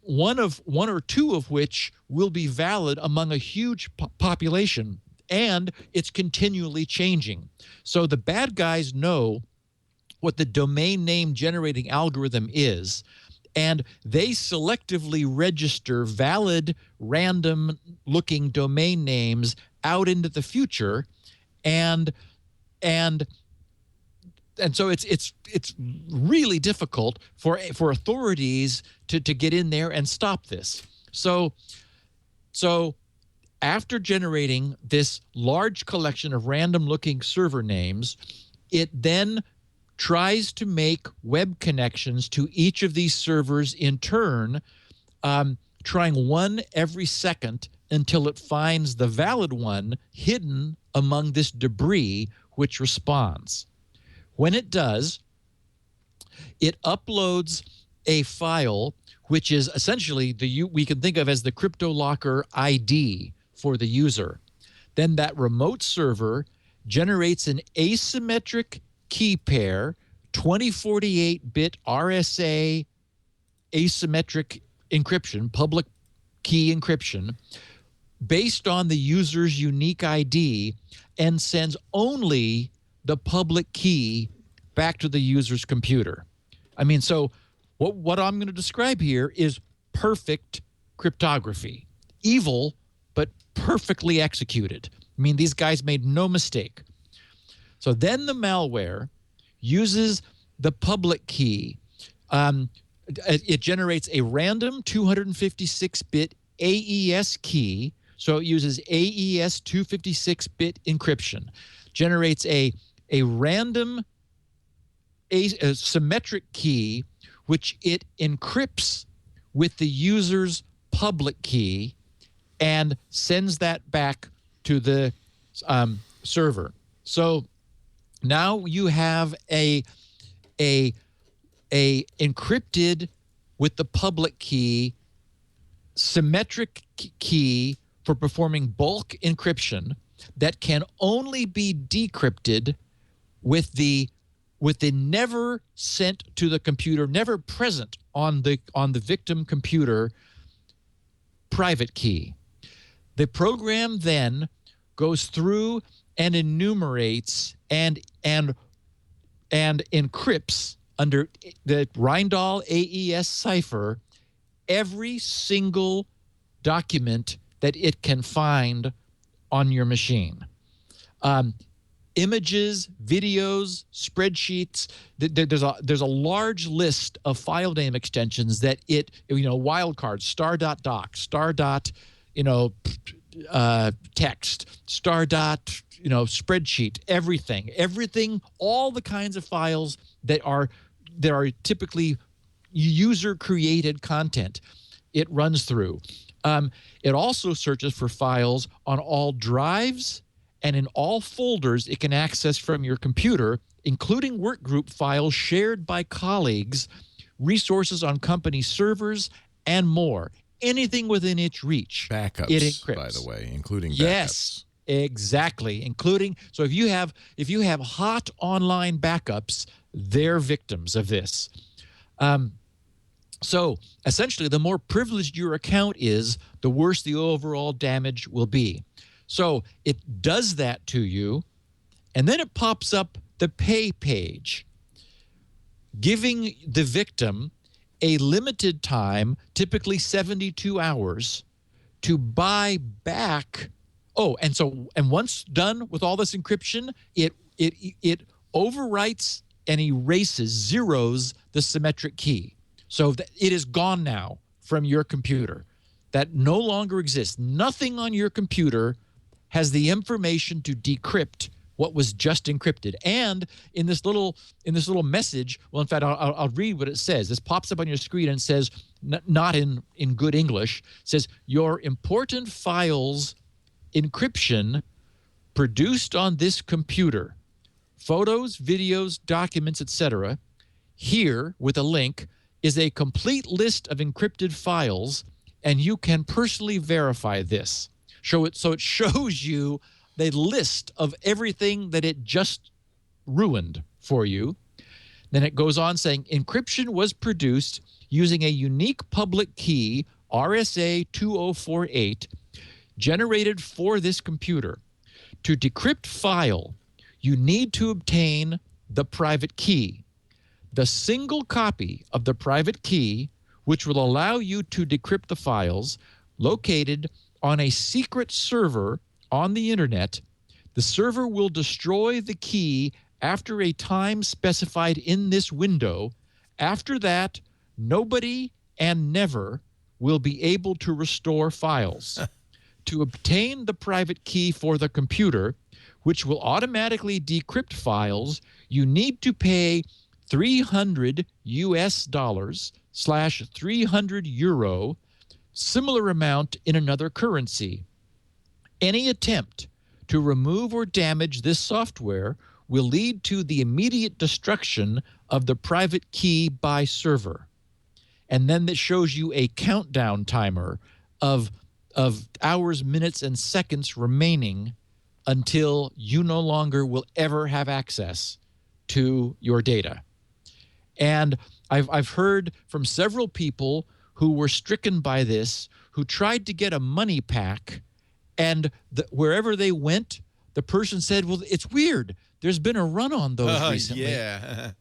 one or two of which will be valid among a huge population, and it's continually changing. So the bad guys know what the domain name generating algorithm is, And they selectively register valid, random-looking domain names out into the future, and so it's really difficult for authorities to get in there and stop this. So after generating this large collection of random-looking server names, it then tries to make web connections to each of these servers in turn, trying one every second until it finds the valid one hidden among this debris, which responds. When it does, it uploads a file which is essentially we can think of as the CryptoLocker ID for the user. Then that remote server generates an asymmetric key pair, 2048-bit RSA asymmetric encryption, public key encryption, based on the user's unique ID, and sends only the public key back to the user's computer. I mean, so what I'm going to describe here is perfect cryptography. Evil, but perfectly executed. I mean, these guys made no mistake. So then the malware uses the public key. It generates a random 256-bit AES key. So it uses AES 256-bit encryption. Generates a random a symmetric key, which it encrypts with the user's public key and sends that back to the server. So now you have a encrypted with the public key symmetric key for performing bulk encryption that can only be decrypted with the never sent to the computer, never present on the victim computer private key. The program then goes through and enumerates and encrypts under the Rindal AES cipher every single document that it can find on your machine. Images, videos, spreadsheets. There's a large list of file name extensions that it, wildcard, star.doc, text, spreadsheet, everything, all the kinds of files that are typically user-created content. It runs through. It also searches for files on all drives and in all folders it can access from your computer, including workgroup files shared by colleagues, resources on company servers, and more. Anything within its reach. Backups, it encrypts. By the way, including backups. Yes, exactly. Including, so if you have hot online backups, they're victims of this. So essentially, the more privileged your account is, the worse the overall damage will be. So it does that to you, and then it pops up the pay page, giving the victim a limited time, typically 72 hours, to buy back. Oh, and once done with all this encryption, it overwrites and erases, zeros the symmetric key. So it is gone now from your computer. That no longer exists. Nothing on your computer has the information to decrypt what was just encrypted. And in this little message, well, in fact, I'll read what it says. This pops up on your screen and says, not in good English, says, your important files encryption produced on this computer, photos, videos, documents, etc. Here, with a link, is a complete list of encrypted files, and you can personally verify this. So it shows you the list of everything that it just ruined for you. Then it goes on saying, encryption was produced using a unique public key, RSA 2048, generated for this computer. To decrypt file, you need to obtain the private key. The single copy of the private key which will allow you to decrypt the files located on a secret server on the internet. The server will destroy the key after a time specified in this window. After that, nobody and never will be able to restore files. To obtain the private key for the computer, which will automatically decrypt files, you need to pay $300 /300 euro, similar amount in another currency. Any attempt to remove or damage this software will lead to the immediate destruction of the private key by server. And then that shows you a countdown timer of hours, minutes, and seconds remaining until you no longer will ever have access to your data. And I've heard from several people who were stricken by this, who tried to get a money pack, and wherever they went, the person said, well, it's weird. There's been a run on those recently. Yeah.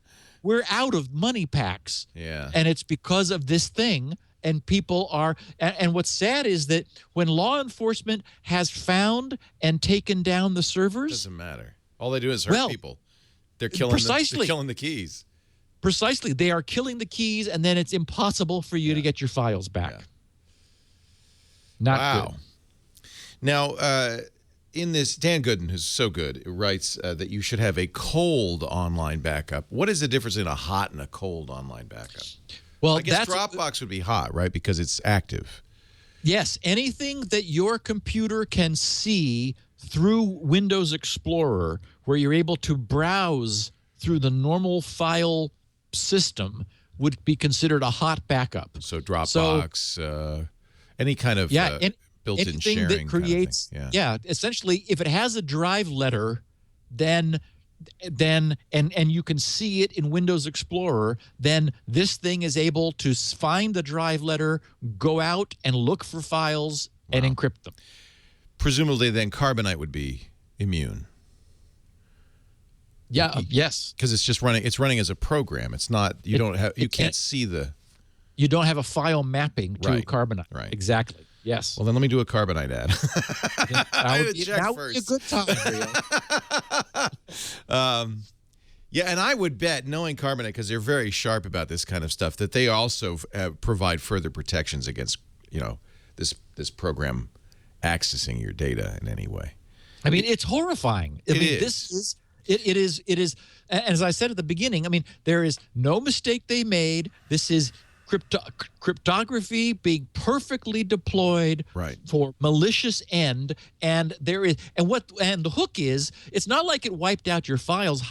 We're out of money packs. Yeah. And it's because of this thing. And people are, and what's sad is that when law enforcement has found and taken down the servers, Doesn't matter. All they do is hurt people. They're killing they're killing the keys. Precisely. They are killing the keys, and then it's impossible for you to get your files back. Yeah. Not good. Now, in this, Dan Gooden, who's so good, writes that you should have a cold online backup. What is the difference in a hot and a cold online backup? Well, I guess Dropbox would be hot, right? Because it's active. Yes, anything that your computer can see through Windows Explorer, where you're able to browse through the normal file system, would be considered a hot backup. So Dropbox, any kind of built-in sharing that creates, kind of thing. Essentially, if it has a drive letter, then you can see it in Windows Explorer, then this thing is able to find the drive letter, go out and look for files and encrypt them. Presumably then Carbonite would be immune. Yeah, yes. Because it's just running, it's running as a program. It's not, you can't see the... You don't have a file mapping to Carbonite. Right. Exactly. Yes. Well, then let me do a Carbonite ad. That would be a good time for you. Yeah, and I would bet, knowing Carbonite, because they're very sharp about this kind of stuff, that they also provide further protections against, this program accessing your data in any way. I mean, it's horrifying. It is, as I said at the beginning, I mean, there is no mistake they made. This is cryptography being perfectly deployed for malicious end, and the hook is, it's not like it wiped out your files,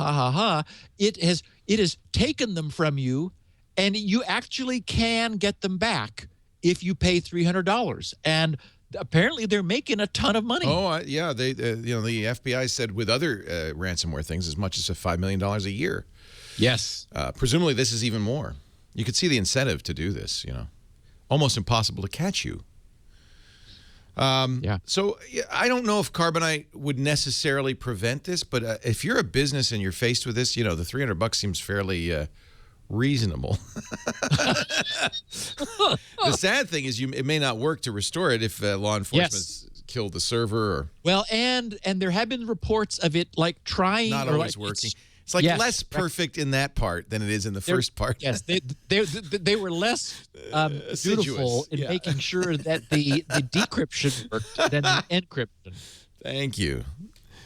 it has taken them from you, and you actually can get them back if you pay $300, and apparently they're making a ton of money. Oh yeah, the FBI said with other ransomware things as much as $5 million a year. Yes. Presumably this is even more. You could see the incentive to do this, almost impossible to catch you. So I don't know if Carbonite would necessarily prevent this, but if you're a business and you're faced with this, the $300 seems fairly reasonable. The sad thing is it may not work to restore it if law enforcement killed the server. Or well, and there have been reports of it like trying. Not always working. It's like less perfect in that part than it is in the first part. Yes, they were less dutiful in making sure that the decryption worked than the encryption. Thank you.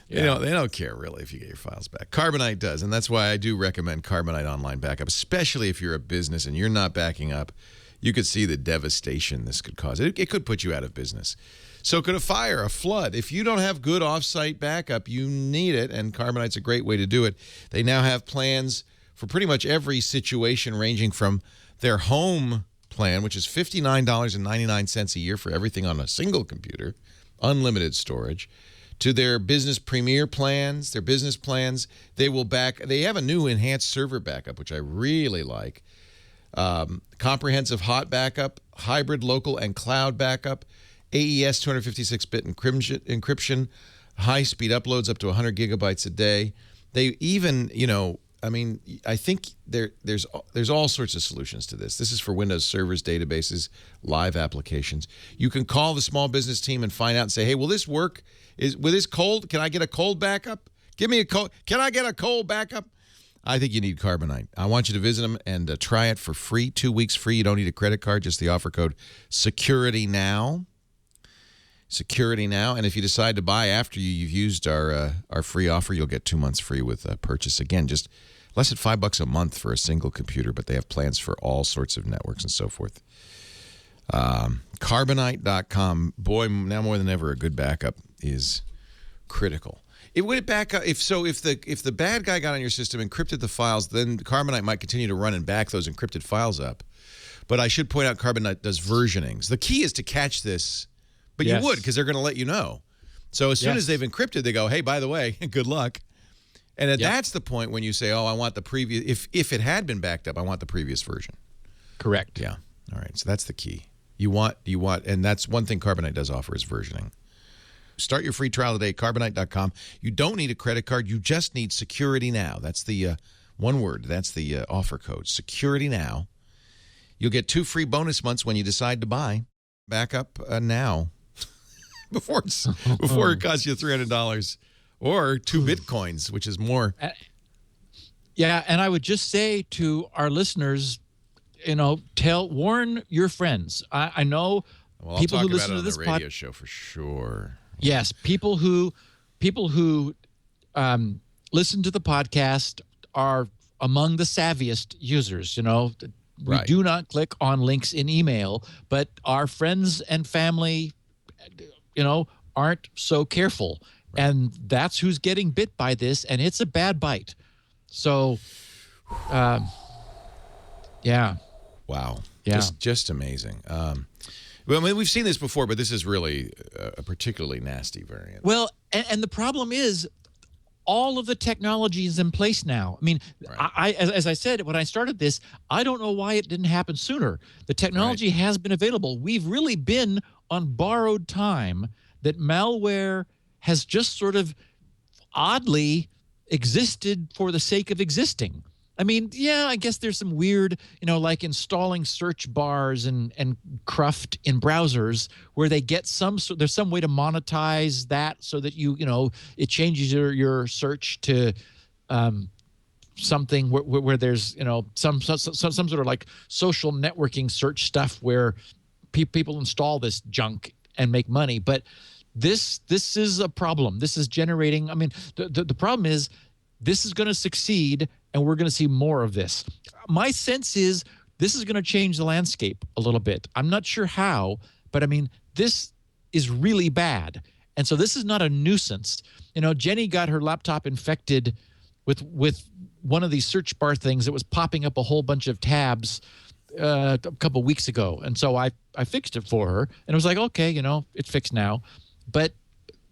Yeah. They don't care really if you get your files back. Carbonite does, and that's why I do recommend Carbonite Online Backup, especially if you're a business and you're not backing up. You could see the devastation this could cause. It could put you out of business. So could a fire, a flood. If you don't have good off-site backup, you need it, and Carbonite's a great way to do it. They now have plans for pretty much every situation, ranging from their home plan, which is $59.99 a year for everything on a single computer, unlimited storage, to their business premier plans, their business plans. They have a new enhanced server backup, which I really like. Comprehensive hot backup, hybrid local and cloud backup, AES 256-bit encryption, high-speed uploads up to 100 gigabytes a day. They even, I mean, I think there's all sorts of solutions to this. This is for Windows servers, databases, live applications. You can call the small business team and find out and say, hey, will this work? With this cold, can I get a cold backup? Give me a cold. Can I get a cold backup? I think you need Carbonite. I want you to visit them and try it for free, 2 weeks free. You don't need a credit card, just the offer code SecurityNow. SecurityNow. And if you decide to buy after you've used our free offer, you'll get 2 months free with purchase. Again, just less than $5 a month for a single computer, but they have plans for all sorts of networks and so forth. Carbonite.com. Boy, now more than ever, a good backup is critical. It would back up if the bad guy got on your system, encrypted the files, then Carbonite might continue to run and back those encrypted files up. But I should point out Carbonite does versionings. The key is to catch this, but you would, because they're going to let you know. So as soon as they've encrypted, they go, hey, by the way, good luck. And that's the point when you say, oh, I want the previous, if it had been backed up, I want the previous version. Correct. Yeah. All right. So that's the key. You want, and that's one thing Carbonite does offer is versioning. Start your free trial today, Carbonite.com. You don't need a credit card. You just need SecurityNow. That's the one word. That's the offer code, SecurityNow. You'll get 2 free bonus months when you decide to buy. Backup now before it costs you $300 or 2 Bitcoins, which is more. Yeah, and I would just say to our listeners, warn your friends. I know people who listen to this podcast, radio show for sure. Yes, people who listen to the podcast are among the savviest users. We do not click on links in email, but our friends and family, aren't so careful, and that's who's getting bit by this, and it's a bad bite. So, yeah. Wow. Yeah. Just amazing. Well, I mean, we've seen this before, but this is really a particularly nasty variant. Well, and the problem is all of the technology is in place now. I mean, as I said, when I started this, I don't know why it didn't happen sooner. The technology has been available. We've really been on borrowed time that malware has just sort of oddly existed for the sake of existing. I mean, yeah, I guess there's some weird, like installing search bars and cruft in browsers where they get there's some way to monetize that so that it changes your search to something where there's, some sort of like social networking search stuff where people install this junk and make money. But this is a problem. This is generating, I mean, the problem is this is going to succeed, and we're going to see more of this. My sense is this is going to change the landscape a little bit. I'm not sure how, but I mean, this is really bad. And so this is not a nuisance. Jenny got her laptop infected with one of these search bar things that was popping up a whole bunch of tabs a couple of weeks ago. And so I fixed it for her, and it was like, okay, it's fixed now. But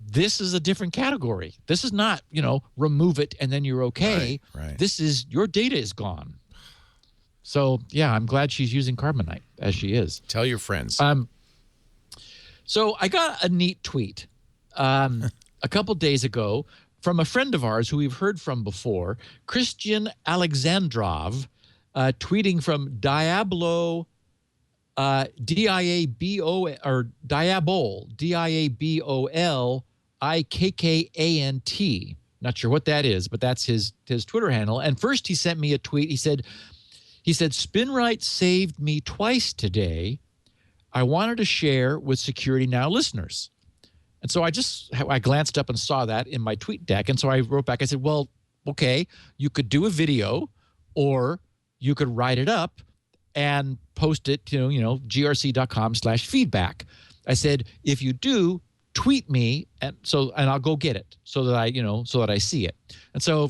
this is a different category. This is not, remove it and then you're okay. Right. This is, your data is gone. So, yeah, I'm glad she's using Carbonite as she is. Tell your friends. So I got a neat tweet a couple days ago from a friend of ours who we've heard from before, Christian Alexandrov, tweeting from Diablo, D-I-A-B-O, or Diabol, D-I-A-B-O-L, IKKANT. Not sure what that is, but that's his Twitter handle. And first he sent me a tweet. He said, SpinRite saved me twice today. I wanted to share with SecurityNow listeners. And so I glanced up and saw that in my tweet deck. And so I wrote back, I said, well, okay, you could do a video or you could write it up and post it to, grc.com/feedback. I said, if you do, tweet me, and I'll go get it so that I see it. And so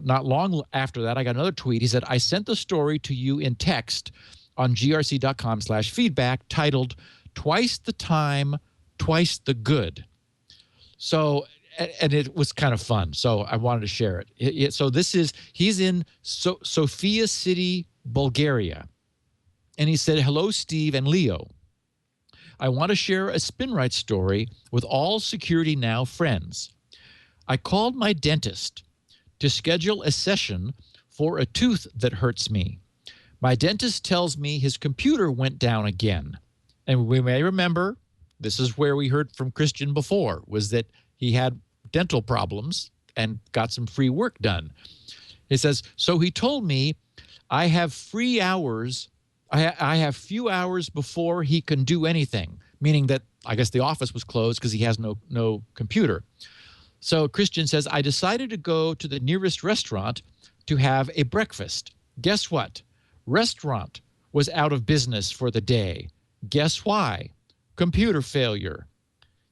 not long after that, I got another tweet. He said, I sent the story to you in text on grc.com/feedback titled "Twice the Time, Twice the Good." So, and it was kind of fun. So I wanted to share it. So he's in Sofia City, Bulgaria. And he said, hello, Steve and Leo. I want to share a SpinRite story with all SecurityNow friends. I called my dentist to schedule a session for a tooth that hurts me. My dentist tells me his computer went down again. And we may remember, this is where we heard from Christian before, was that he had dental problems and got some free work done. He says, so he told me I have free hours. I have few hours before he can do anything, meaning that I guess the office was closed because he has no computer. So Christian says, I decided to go to the nearest restaurant to have a breakfast. Guess what? Restaurant was out of business for the day. Guess why? Computer failure.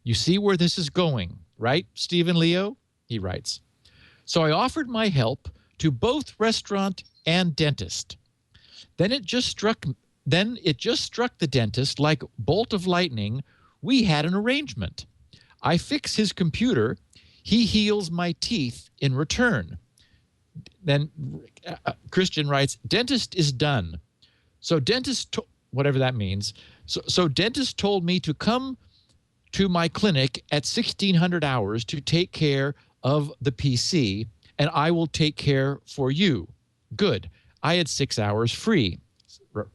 You see where this is going, right, Stephen Leo? He writes. So I offered my help to both restaurant and dentist. Then it just struck the dentist like bolt of lightning. We had an arrangement. I fix his computer. He heals my teeth in return. Then Christian writes, dentist is done. So dentist, whatever that means. So dentist told me to come to my clinic at 1600 hours to take care of the PC, and I will take care for you. Good. I had 6 hours free,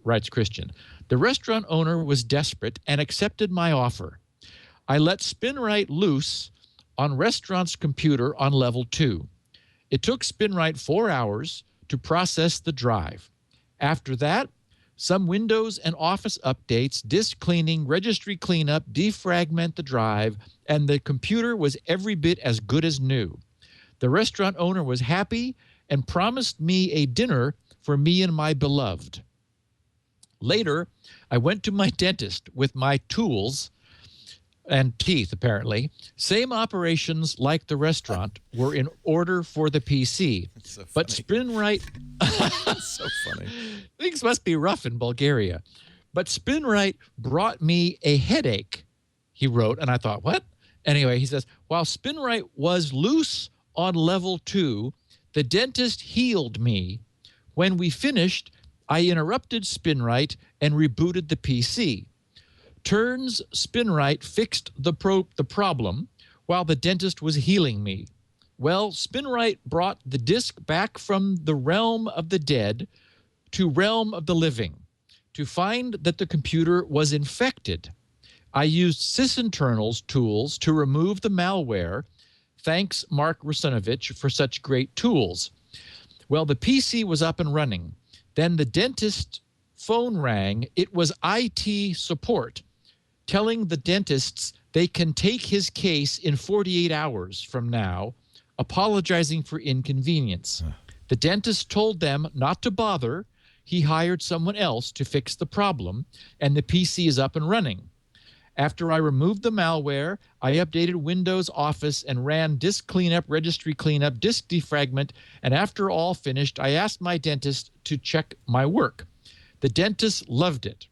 writes Christian. The restaurant owner was desperate and accepted my offer. I let SpinRite loose on restaurant's computer on level 2. It took SpinRite 4 hours to process the drive. After that, some Windows and Office updates, disk cleaning, registry cleanup, defragment the drive, and the computer was every bit as good as new. The restaurant owner was happy and promised me a dinner for me and my beloved. Later, I went to my dentist with my tools and teeth, apparently. Same operations like the restaurant were in order for the PC. So but SpinRite... That's so funny. Things must be rough in Bulgaria. But SpinRite brought me a headache, he wrote, and I thought, what? Anyway, he says, while SpinRite was loose on level 2, the dentist healed me. When we finished, I interrupted SpinRite and rebooted the PC. Turns SpinRite fixed the problem while the dentist was healing me. Well, SpinRite brought the disk back from the realm of the dead to realm of the living to find that the computer was infected. I used sysinternals tools to remove the malware. Thanks, Mark Rusinovich, for such great tools. Well, the PC was up and running. Then the dentist phone rang. It was IT support telling the dentists they can take his case in 48 hours from now, apologizing for inconvenience. The dentist told them not to bother. He hired someone else to fix the problem, and the PC is up and running. After I removed the malware, I updated Windows Office and ran disk cleanup, registry cleanup, disk defragment, and after all finished, I asked my dentist to check my work. The dentist loved it.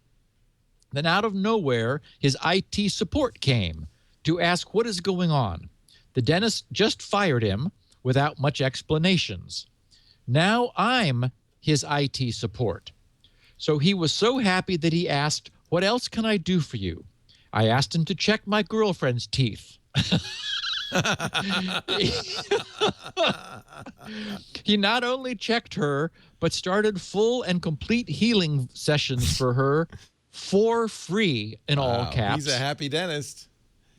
Then out of nowhere, his IT support came to ask what is going on. The dentist just fired him without much explanations. Now I'm his IT support. So he was so happy that he asked, what else can I do for you? I asked him to check my girlfriend's teeth. He not only checked her, but started full and complete healing sessions for her for free in all caps. He's a happy dentist.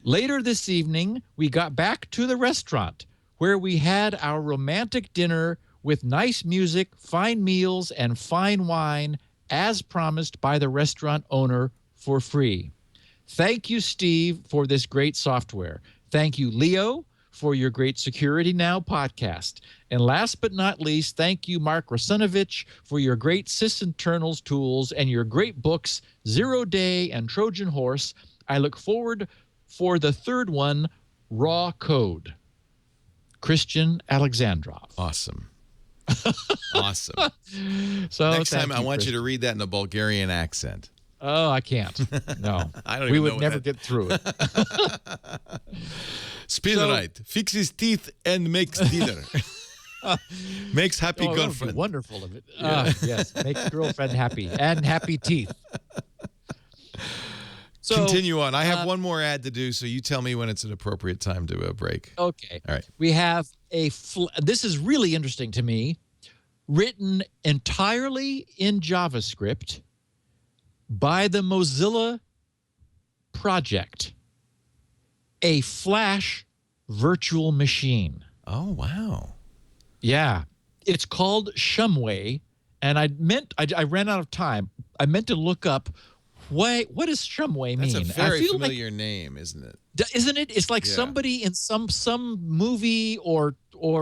Later this evening, we got back to the restaurant where we had our romantic dinner with nice music, fine meals, and fine wine, as promised by the restaurant owner for free. Thank you, Steve, for this great software. Thank you, Leo, for your great Security Now podcast. And last but not least, thank you, Mark Rusinovich, for your great sysinternals tools and your great books, 0 Day and Trojan Horse. I look forward for the third one, Raw Code. Christian Alexandrov. Awesome. Awesome. So next time I want you to read that in a Bulgarian accent. Oh, I can't. No. I don't even we know would what never that... get through it. SpinRite fixes teeth and makes dinner. Makes happy that would girlfriend. be wonderful of it. Yes, makes girlfriend happy and happy teeth. So, continue on. I have one more ad to do, so you tell me when it's an appropriate time to break. Okay. All right. We have this is really interesting to me. written entirely in JavaScript by the Mozilla project, a Flash virtual machine. Oh, wow. Yeah. It's called Shumway, and I ran out of time. I meant to look up what does Shumway mean? That's a very feel familiar name, isn't it? Isn't it? It's like somebody in some movie or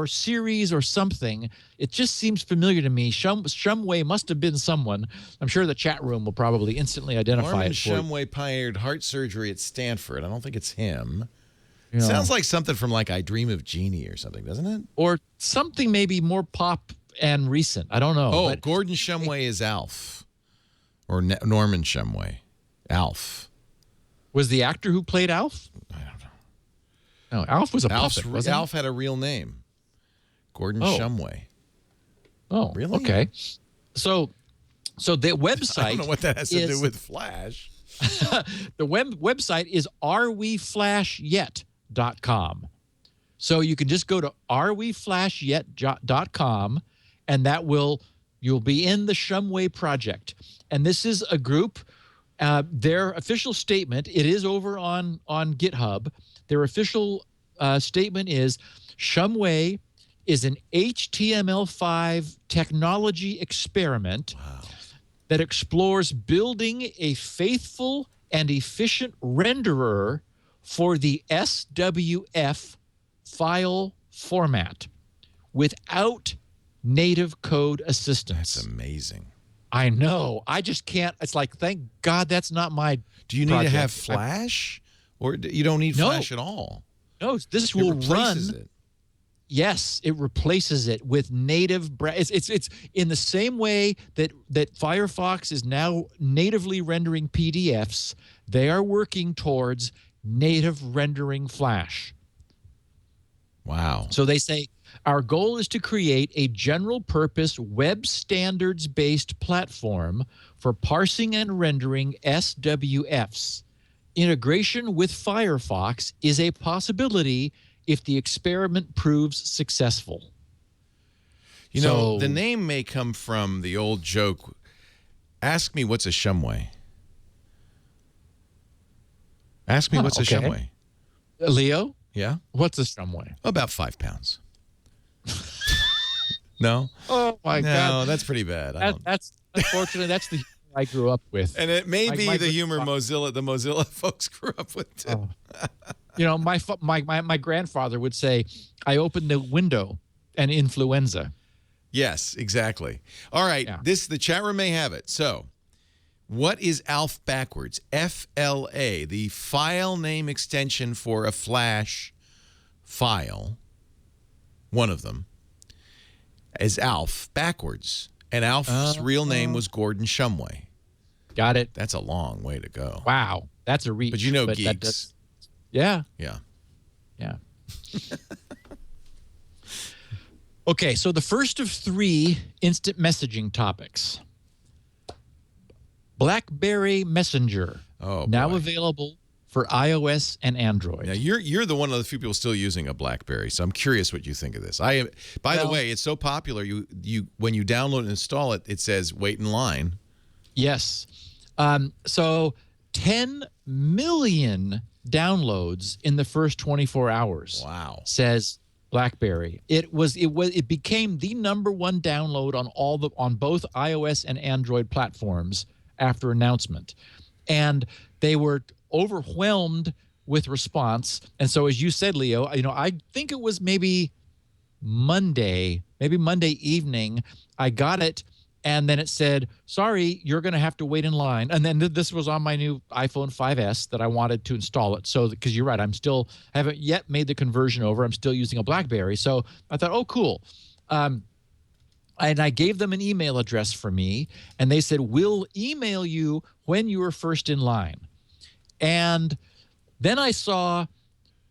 series or something. It just seems familiar to me. Shumway must have been someone. I'm sure the chat room will probably instantly identify Norman it. Shumway pioneered heart surgery at Stanford. I don't think it's him. Yeah. Sounds like something from like I Dream of Jeannie or something, doesn't it? Or something maybe more pop and recent. I don't know. Oh, but Gordon Shumway is Alf. Or Norman Shumway. Alf. Was the actor who played Alf? I don't know. No, Alf was a puppet, wasn't Alf had a real name. Gordon Shumway. Oh, really? Okay. So the website. I don't know what that has to do with Flash. The website is areweflashyet.com. So you can just go to areweflashyet.com, and you'll be in the Shumway project. And this is a group. Their official statement, it is over on GitHub. Their official statement is Shumway is an HTML5 technology experiment that explores building a faithful and efficient renderer for the SWF file format without native code assistance. That's amazing. I know. I just can't. It's like, thank God that's not my Do you need project. to have Flash? Or you don't need Flash at all? No, this will run. It. Yes, it replaces it with native. It's in the same way that Firefox is now natively rendering PDFs. They are working towards native rendering Flash. Wow. So they say, our goal is to create a general-purpose web standards-based platform for parsing and rendering SWFs. Integration with Firefox is a possibility if the experiment proves successful. You know, the name may come from the old joke, ask me what's a Shumway. Ask me what's a Shumway. Leo? Yeah? What's a Shumway? About 5 pounds. No? Oh, my God. No, that's pretty bad. That's unfortunately, that's the humor I grew up with. And it may be the humor the Mozilla folks grew up with, too. You know, my grandfather would say, I opened the window and influenza. Yes, exactly. All right, the chat room may have it. So, what is ALF backwards? FLA, the file name extension for a Flash file, one of them, is ALF backwards. And ALF's real name was Gordon Shumway. Got it. That's a long way to go. Wow, that's a reach. But you know geeks. Yeah. Yeah. Yeah. Okay, so the first of 3 instant messaging topics. BlackBerry Messenger, now available for iOS and Android. Now you're the one of the few people still using a BlackBerry, so I'm curious what you think of this. By the way, it's so popular. You when you download and install it, it says wait in line. Yes. So 10 million downloads in the first 24 hours. Wow. Says BlackBerry. It became the #1 download on both iOS and Android platforms after announcement. And they were overwhelmed with response. And so, as you said, Leo, I think it was maybe Monday evening, I got it, and then it said, sorry, you're going to have to wait in line. And then this was on my new iPhone 5S that I wanted to install it. So, because you're right, I haven't yet made the conversion over. I'm still using a BlackBerry. So I thought, oh, cool. And I gave them an email address for me, and they said, we'll email you when you are first in line. And then I saw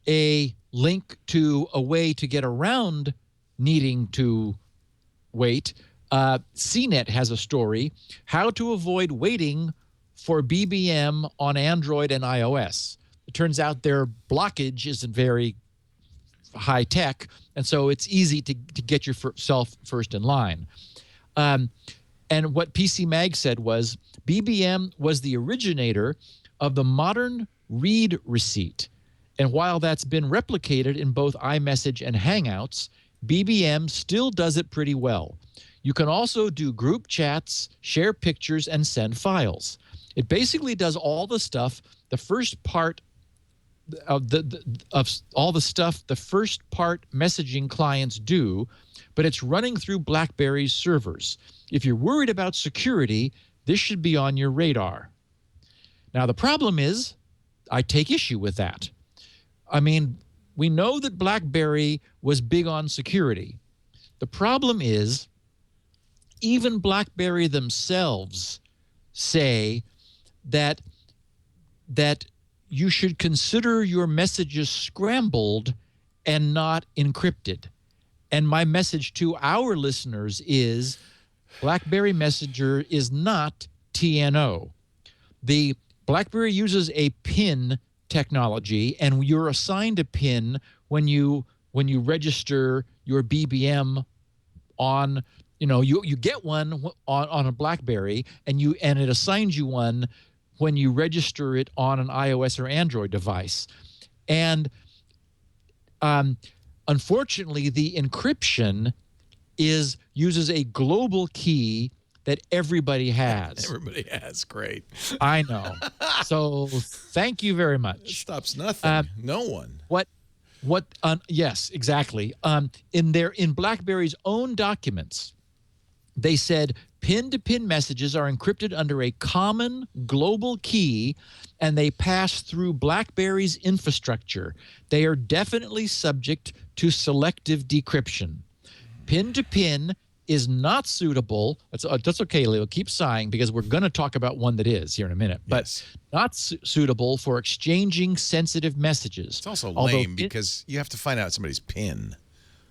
a link to a way to get around needing to wait. CNET has a story, how to avoid waiting for BBM on Android and iOS. It turns out their blockage isn't very high tech, and so it's easy to get yourself first in line. And what PC Mag said was BBM was the originator of the modern read receipt. And while that's been replicated in both iMessage and Hangouts, BBM still does it pretty well. You can also do group chats, share pictures, and send files. It basically does all the stuff, the first part of all the stuff the first part messaging clients do, but it's running through BlackBerry's servers. If you're worried about security, this should be on your radar. Now, the problem is, I take issue with that. I mean, we know that BlackBerry was big on security. The problem is, even BlackBerry themselves say that you should consider your messages scrambled and not encrypted. And my message to our listeners is BlackBerry Messenger is not TNO. The BlackBerry uses a PIN technology, and you're assigned a PIN when you register your BBM on, you get one on a BlackBerry, and it assigns you one when you register it on an iOS or Android device. And unfortunately, the encryption uses a global key that everybody has. Everybody has. Great. I know. So thank you very much. It stops nothing. No one. Yes, exactly. In BlackBerry's own documents, they said pin-to-pin messages are encrypted under a common global key, and they pass through BlackBerry's infrastructure. They are definitely subject to selective decryption. Pin-to-pin is not suitable. That's okay, Leo. Keep sighing, because we're going to talk about one that is here in a minute. But not suitable for exchanging sensitive messages. It's also lame because you have to find out somebody's PIN.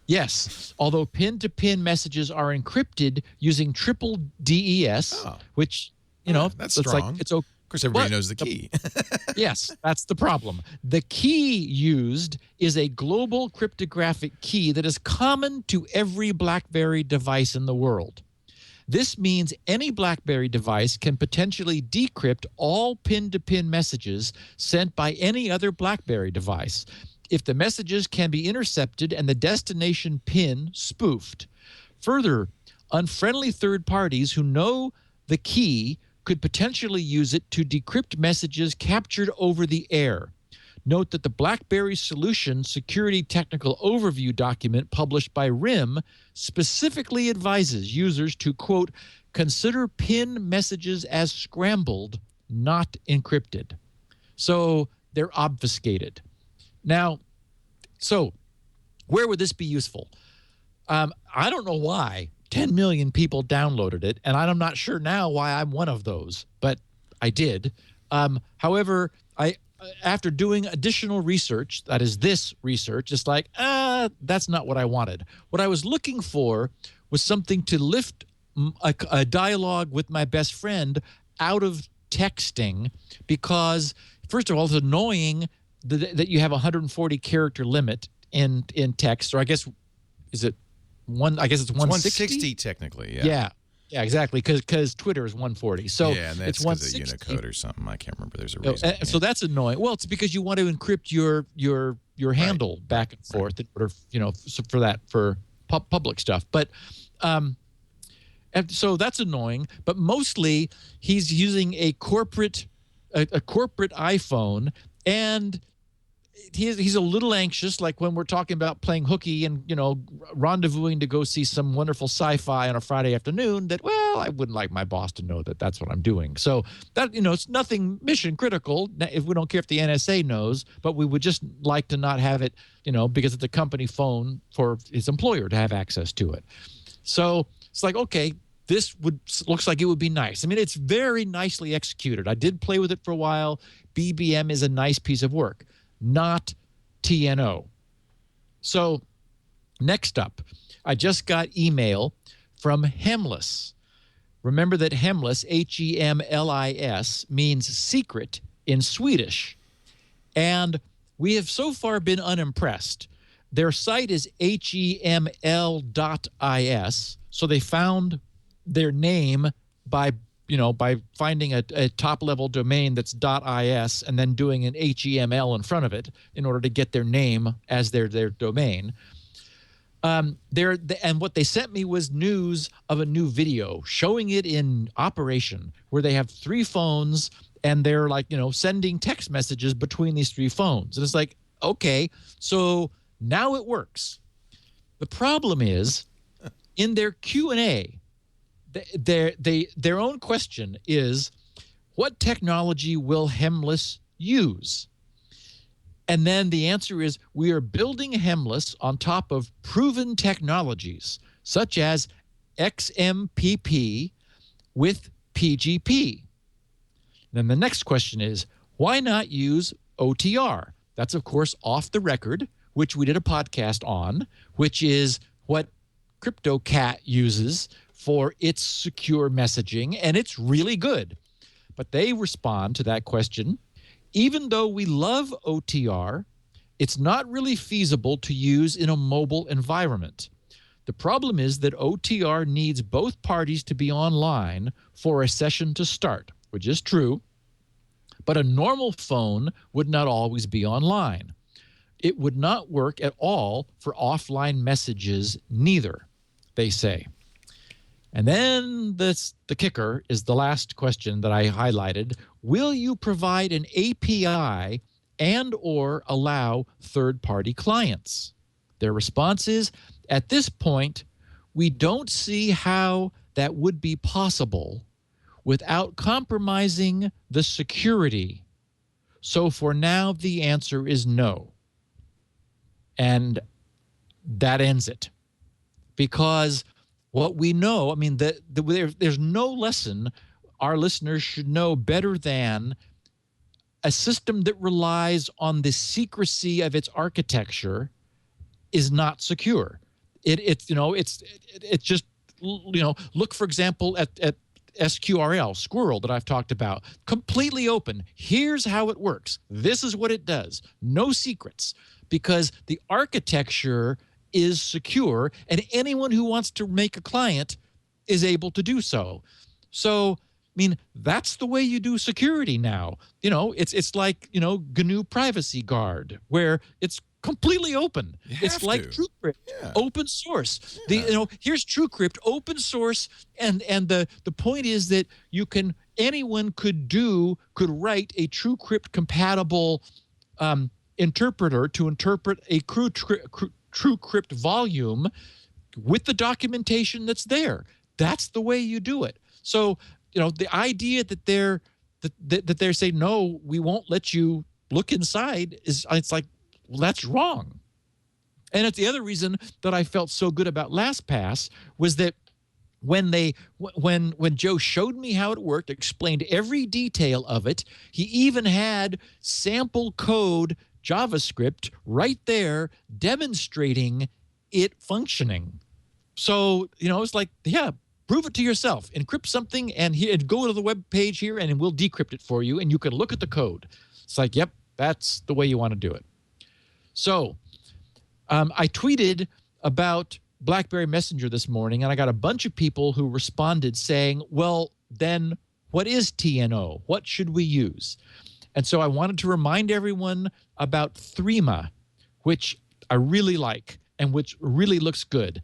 Yes, although pin-to-pin messages are encrypted using triple DES, which, that's strong. It's of course, everybody knows the key. Yes, that's the problem. The key used is a global cryptographic key that is common to every BlackBerry device in the world. This means any BlackBerry device can potentially decrypt all pin-to-pin messages sent by any other BlackBerry device if the messages can be intercepted and the destination PIN spoofed. Further, unfriendly third parties who know the key could potentially use it to decrypt messages captured over the air. Note that the BlackBerry Solution Security Technical Overview document published by RIM specifically advises users to, quote, consider PIN messages as scrambled, not encrypted. So they're obfuscated. Now, so where would this be useful? I don't know why 10 million people downloaded it, and I'm not sure now why I'm one of those, but I did. However, after doing additional research, that is this research, it's like, that's not what I wanted. What I was looking for was something to lift a dialogue with my best friend out of texting, because, first of all, it's annoying that you have a 140 character limit in text, or I guess, is it one? I guess it's 160? 160 technically, yeah. Yeah, exactly, because Twitter is 140. So yeah, and that's it's 160 of Unicode or something. I can't remember. There's a reason. So that's annoying. Well, it's because you want to encrypt your handle back and forth in order, for public stuff. But and so that's annoying. But mostly he's using a corporate iPhone, and he's a little anxious, like when we're talking about playing hooky and, rendezvousing to go see some wonderful sci-fi on a Friday afternoon, that, well, I wouldn't like my boss to know that that's what I'm doing. So that, it's nothing mission critical. If we don't care if the NSA knows, but we would just like to not have it, because it's a company phone for his employer to have access to it. So it's like, okay, looks like it would be nice. I mean, it's very nicely executed. I did play with it for a while. BBM is a nice piece of work, not TNO. So next up, I just got email from Heml.is. Remember that Heml.is, Hemlis, means secret in Swedish. And we have so far been unimpressed. Their site is Heml.is, so they found their name by finding a top-level domain that's .is and then doing an HTML in front of it in order to get their name as their domain. And what they sent me was news of a new video showing it in operation, where they have 3 phones and they're like, sending text messages between these 3 phones. And it's like, okay, so now it works. The problem is, in their Q&A, their own question is, what technology will Heml.is use? And then the answer is, we are building Heml.is on top of proven technologies, such as XMPP with PGP. Then the next question is, why not use OTR? That's, of course, off the record, which we did a podcast on, which is what CryptoCat uses for its secure messaging, and it's really good. But they respond to that question, even though we love OTR, it's not really feasible to use in a mobile environment. The problem is that OTR needs both parties to be online for a session to start, which is true, but a normal phone would not always be online. It would not work at all for offline messages neither, they say. And then the kicker is the last question that I highlighted. Will you provide an API and or allow third-party clients? Their response is, at this point, we don't see how that would be possible without compromising the security. So for now, the answer is no. And that ends it. Because what we know, I mean, there's no lesson our listeners should know better than a system that relies on the secrecy of its architecture is not secure. It's just, look, for example, at SQRRL, Squirrel, that I've talked about. Completely open. Here's how it works. This is what it does. No secrets, because the architecture is secure, and anyone who wants to make a client is able to do so. So, I mean, that's the way you do security now. It's like, GNU Privacy Guard, where it's completely open. It's like TrueCrypt, open source. Yeah. Here's TrueCrypt, open source, and the point is that anyone could write a TrueCrypt compatible interpreter to interpret a TrueCrypt volume with the documentation that's there. That's the way you do it. So, the idea that they're saying, no, we won't let you look inside it's like, well, that's wrong. And it's the other reason that I felt so good about LastPass was that when Joe showed me how it worked, explained every detail of it, he even had sample code JavaScript right there demonstrating it functioning. So, it's like, yeah, prove it to yourself. Encrypt something and go to the web page here and we'll decrypt it for you and you can look at the code. It's like, yep, that's the way you want to do it. So I tweeted about BlackBerry Messenger this morning, and I got a bunch of people who responded saying, well, then what is TNO? What should we use? And so I wanted to remind everyone about Threema, which I really like and which really looks good.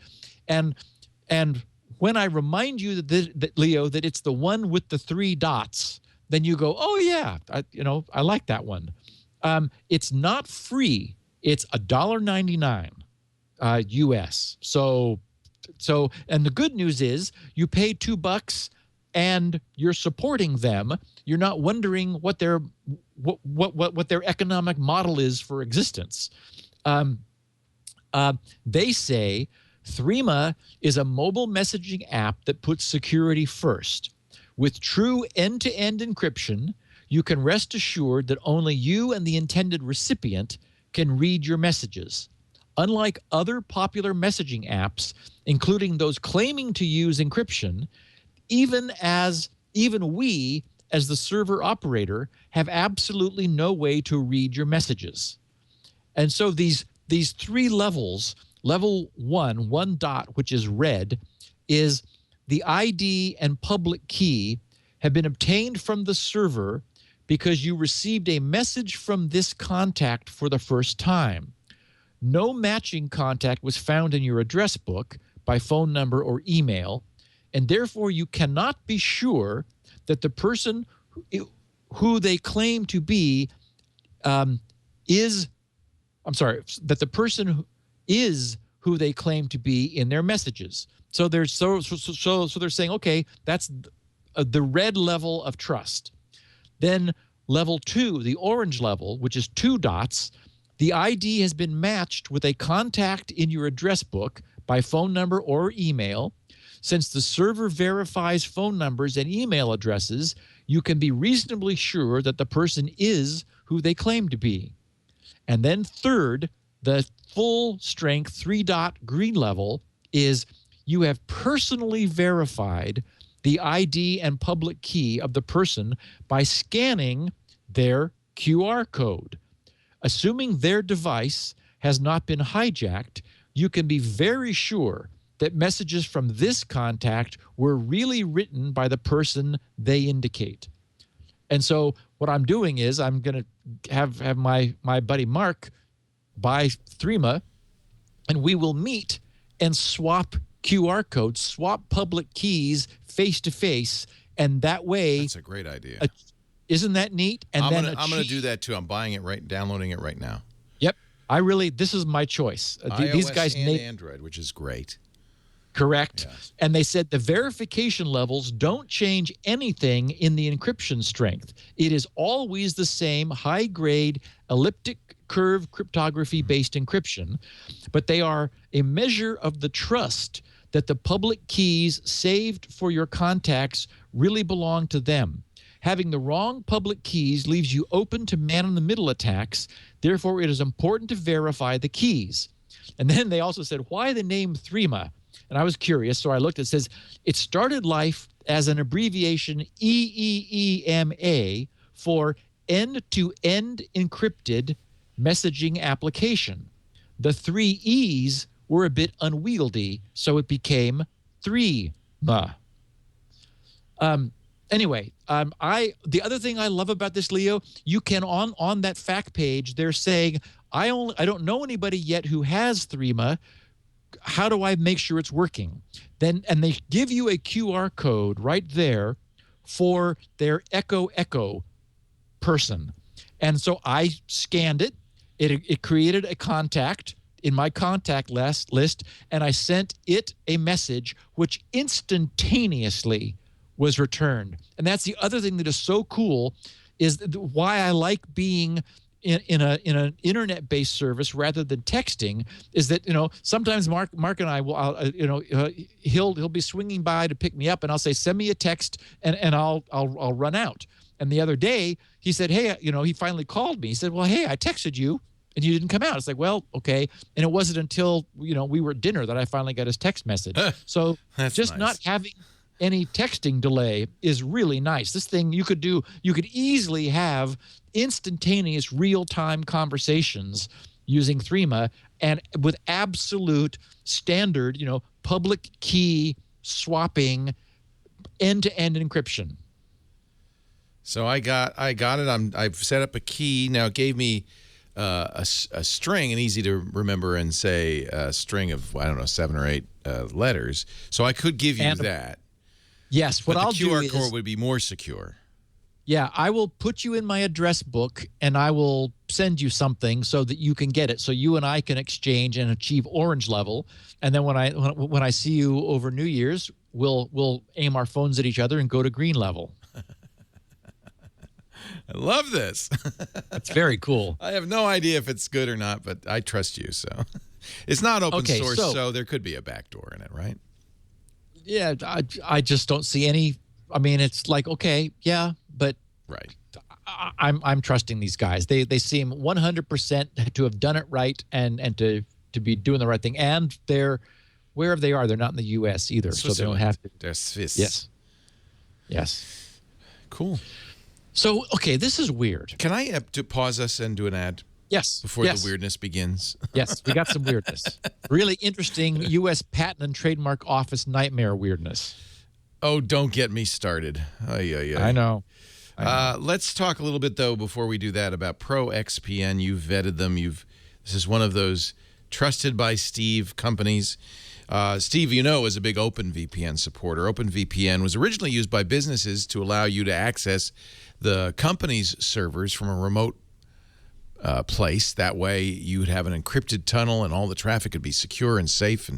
And when I remind you that Leo, that it's the one with the 3 dots, then you go, oh yeah, I like that one. It's not free. It's $1.99 US. So, and the good news is you pay $2 and you're supporting them. You're not wondering what their economic model is for existence. They say Threema is a mobile messaging app that puts security first. With true end-to-end encryption, you can rest assured that only you and the intended recipient can read your messages. Unlike other popular messaging apps, including those claiming to use encryption, even we, as the server operator, have absolutely no way to read your messages. And so these 3 levels, level 1 dot, which is red, is the ID and public key have been obtained from the server because you received a message from this contact for the first time. No matching contact was found in your address book by phone number or email, and therefore you cannot be sure that the person who they claim to be that the person is who they claim to be in their messages. So they're they're saying, okay, that's the red level of trust. Then level 2, the orange level, which is 2 dots, the ID has been matched with a contact in your address book by phone number or email. Since the server verifies phone numbers and email addresses, you can be reasonably sure that the person is who they claim to be. And then third, the full strength 3-dot green level is you have personally verified the ID and public key of the person by scanning their QR code. Assuming their device has not been hijacked, you can be very sure that messages from this contact were really written by the person they indicate. And so what I'm doing is I'm going to have my buddy Mark buy Threema, and we will meet and swap QR codes, swap public keys face-to-face, and that way... That's a great idea. Isn't that neat? And I'm going to do that too. I'm buying it downloading it right now. Yep. This is my choice. These guys and Android, which is great. Correct. Yes. And they said the verification levels don't change anything in the encryption strength. It is always the same high-grade elliptic curve cryptography-based encryption, but they are a measure of the trust that the public keys saved for your contacts really belong to them. Having the wrong public keys leaves you open to man-in-the-middle attacks. Therefore, it is important to verify the keys. And then they also said, why the name Threema? And I was curious, so I looked. It says, it started life as an abbreviation EEEMA for end-to-end encrypted messaging application. The 3 E's were a bit unwieldy, so it became Threema. Anyway, the other thing I love about this, Leo, you can on that fact page, they're saying, I don't know anybody yet who has Threema. How do I make sure it's working? And they give you a QR code right there for their Echo person. And so I scanned it. It created a contact in my contact list, and I sent it a message which instantaneously was returned. And that's the other thing that is so cool, is why I like being in an internet-based service rather than texting, is that, sometimes Mark and I will, he'll be swinging by to pick me up, and I'll say, send me a text, and I'll run out. And the other day he said, hey, he finally called me. He said, well, hey, I texted you and you didn't come out. It's like, well, okay. And it wasn't until, we were at dinner that I finally got his text message. So just nice. Not having any texting delay is really nice. This thing you could easily have instantaneous real-time conversations using Threema, and with absolute standard, public key swapping, end-to-end encryption. So I got it. I've set up a key. Now it gave me a string, and easy to remember and say a string of, 7 or 8 letters. So I could give you that. Yes, what I'll do is... the QR code would be more secure. Yeah, I will put you in my address book, and I will send you something so that you can get it, so you and I can exchange and achieve orange level. And then when I see you over New Year's, we'll aim our phones at each other and go to green level. I love this. That's very cool. I have no idea if it's good or not, but I trust you. So it's not open source, so there could be a backdoor in it, right? Yeah, I just don't see any. I mean, it's like, okay, yeah, but right. I'm trusting these guys. They seem 100% to have done it right and to be doing the right thing. And they're wherever they are, they're not in the U.S. either, so they don't have to. They're Swiss. Yes. Cool. So, okay, this is weird. Can I to pause us and do an ad? Yes. Before the weirdness begins? Yes, we got some weirdness. Really interesting U.S. Patent and Trademark Office nightmare weirdness. Oh, don't get me started. I know. Let's talk a little bit, though, before we do that, about ProXPN. You've vetted them. This is one of those trusted by Steve companies. Steve, is a big OpenVPN supporter. OpenVPN was originally used by businesses to allow you to access the company's servers from a remote place. That way, you'd have an encrypted tunnel, and all the traffic could be secure and safe.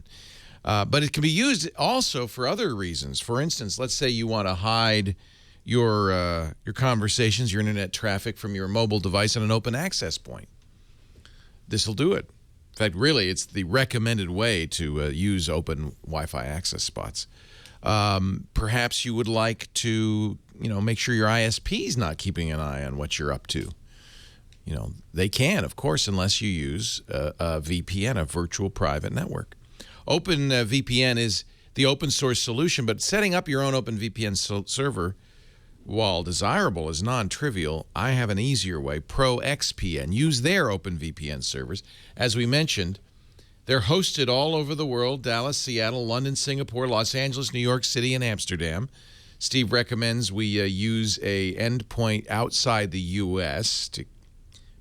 But it can be used also for other reasons. For instance, let's say you want to hide your conversations, your internet traffic from your mobile device on an open access point. This will do it. In fact, really, it's the recommended way to use open Wi-Fi access spots. Perhaps you would like to, make sure your ISP is not keeping an eye on what you're up to. They can, of course, unless you use a VPN, a virtual private network. OpenVPN is the open source solution, but setting up your own OpenVPN server, while desirable, is non-trivial. I have an easier way, ProXPN. Use their OpenVPN servers. As we mentioned, they're hosted all over the world: Dallas, Seattle, London, Singapore, Los Angeles, New York City, and Amsterdam. Steve recommends we use a endpoint outside the U.S. to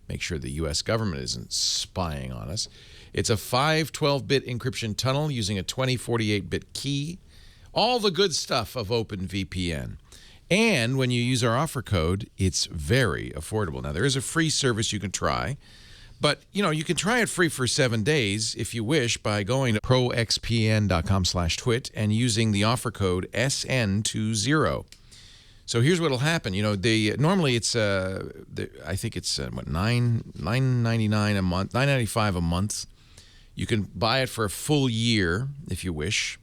make sure the U.S. government isn't spying on us. It's a 512-bit encryption tunnel using a 2048-bit key. All the good stuff of OpenVPN. And when you use our offer code, it's very affordable. Now, there is a free service you can try, but, you can try it free for 7 days if you wish by going to proxpn.com/twit and using the offer code SN20. So here's what'll happen. Normally it's I think it's $9.99 a month, $9.95 a month. You can buy it for a full year if you wish.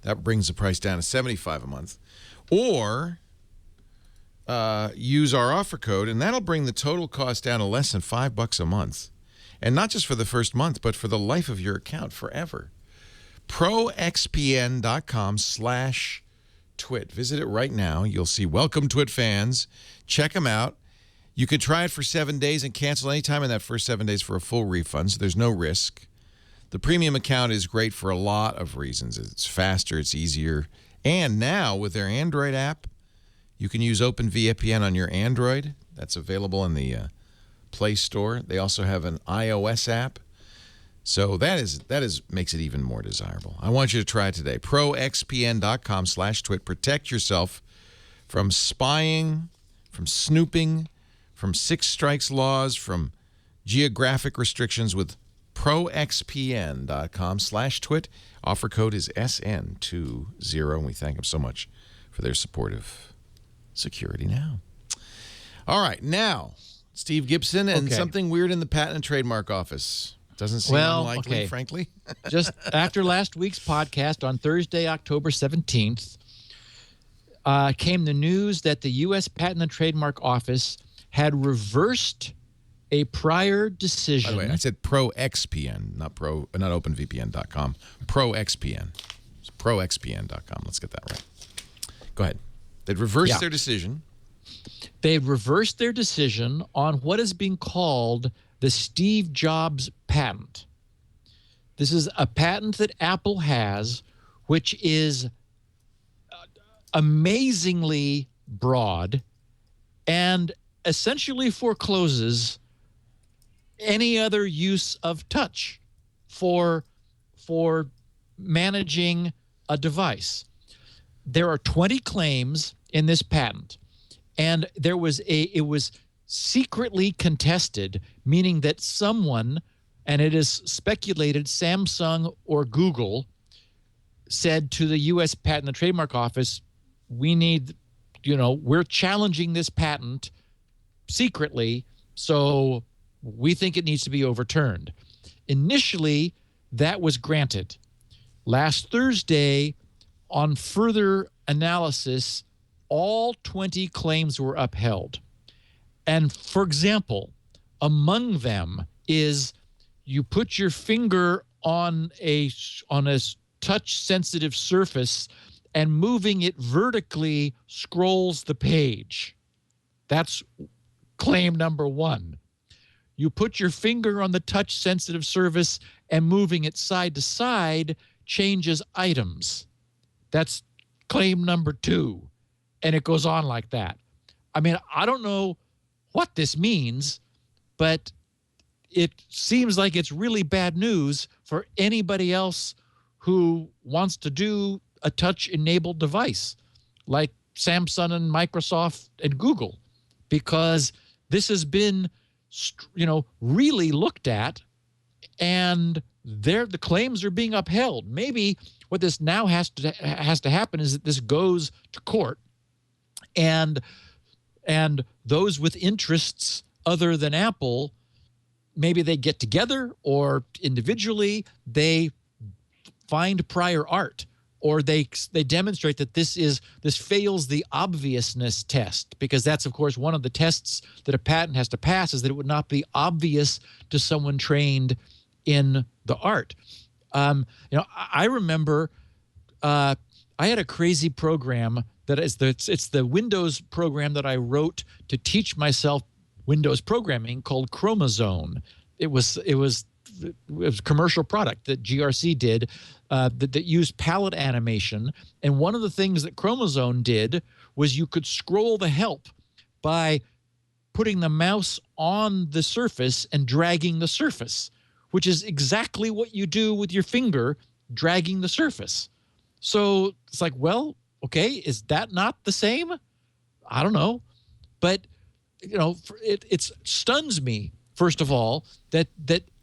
That brings the price down to $75 a month. Or use our offer code, and that'll bring the total cost down to less than $5 a month. And not just for the first month, but for the life of your account, forever. proxpn.com/twit. Visit it right now. You'll see Welcome Twit fans. Check them out. You could try it for 7 days and cancel anytime in that first 7 days for a full refund, so there's no risk. The premium account is great for a lot of reasons. It's faster, it's easier. And now, with their Android app, you can use OpenVPN on your Android. That's available in the Play Store. They also have an iOS app. So that makes it even more desirable. I want you to try it today. proxpn.com/twit. Protect yourself from spying, from snooping, from six strikes laws, from geographic restrictions with proxpn.com/twit. Offer code is SN20, and we thank them so much for their support of Security Now. All right, now, Steve Gibson and something weird in the Patent and Trademark Office. Doesn't seem unlikely, frankly. Just after last week's podcast on Thursday, October 17th, came the news that the U.S. Patent and Trademark Office had reversed a prior decision. By the way, I said ProXPN, not OpenVPN.com. ProXPN. It's ProXPN.com. Let's get that right. Go ahead. They'd reversed their decision. They reversed their decision on what is being called the Steve Jobs patent. This is a patent that Apple has, which is amazingly broad and essentially forecloses any other use of touch for managing a device. There are 20 claims in this patent, and it was secretly contested, meaning that someone, and it is speculated Samsung or Google, said to the U.S. Patent and Trademark Office, we're challenging this patent secretly, so we think it needs to be overturned. Initially, that was granted. Last Thursday, on further analysis, all 20 claims were upheld. And for example, among them is you put your finger on a touch-sensitive surface and moving it vertically scrolls the page. That's claim number one. You put your finger on the touch-sensitive surface and moving it side to side changes items. That's claim number 2. And it goes on like that. I mean, I don't know what this means, but it seems like it's really bad news for anybody else who wants to do a touch-enabled device like Samsung and Microsoft and Google, because this has been, really looked at, and the claims are being upheld. Maybe what this now has to happen is that this goes to court, and those with interests other than Apple, maybe they get together, or individually they find prior art, or they demonstrate that this fails the obviousness test, because that's, of course, one of the tests that a patent has to pass, is that it would not be obvious to someone trained in the art. I remember I had a crazy program that it's the Windows program that I wrote to teach myself Windows programming, called Chromosome. It was a commercial product that GRC did that used palette animation. And one of the things that Chromosome did was you could scroll the help by putting the mouse on the surface and dragging the surface, which is exactly what you do with your finger dragging the surface. So it's like, well, okay, is that not the same? I don't know. But, it stuns me, first of all, that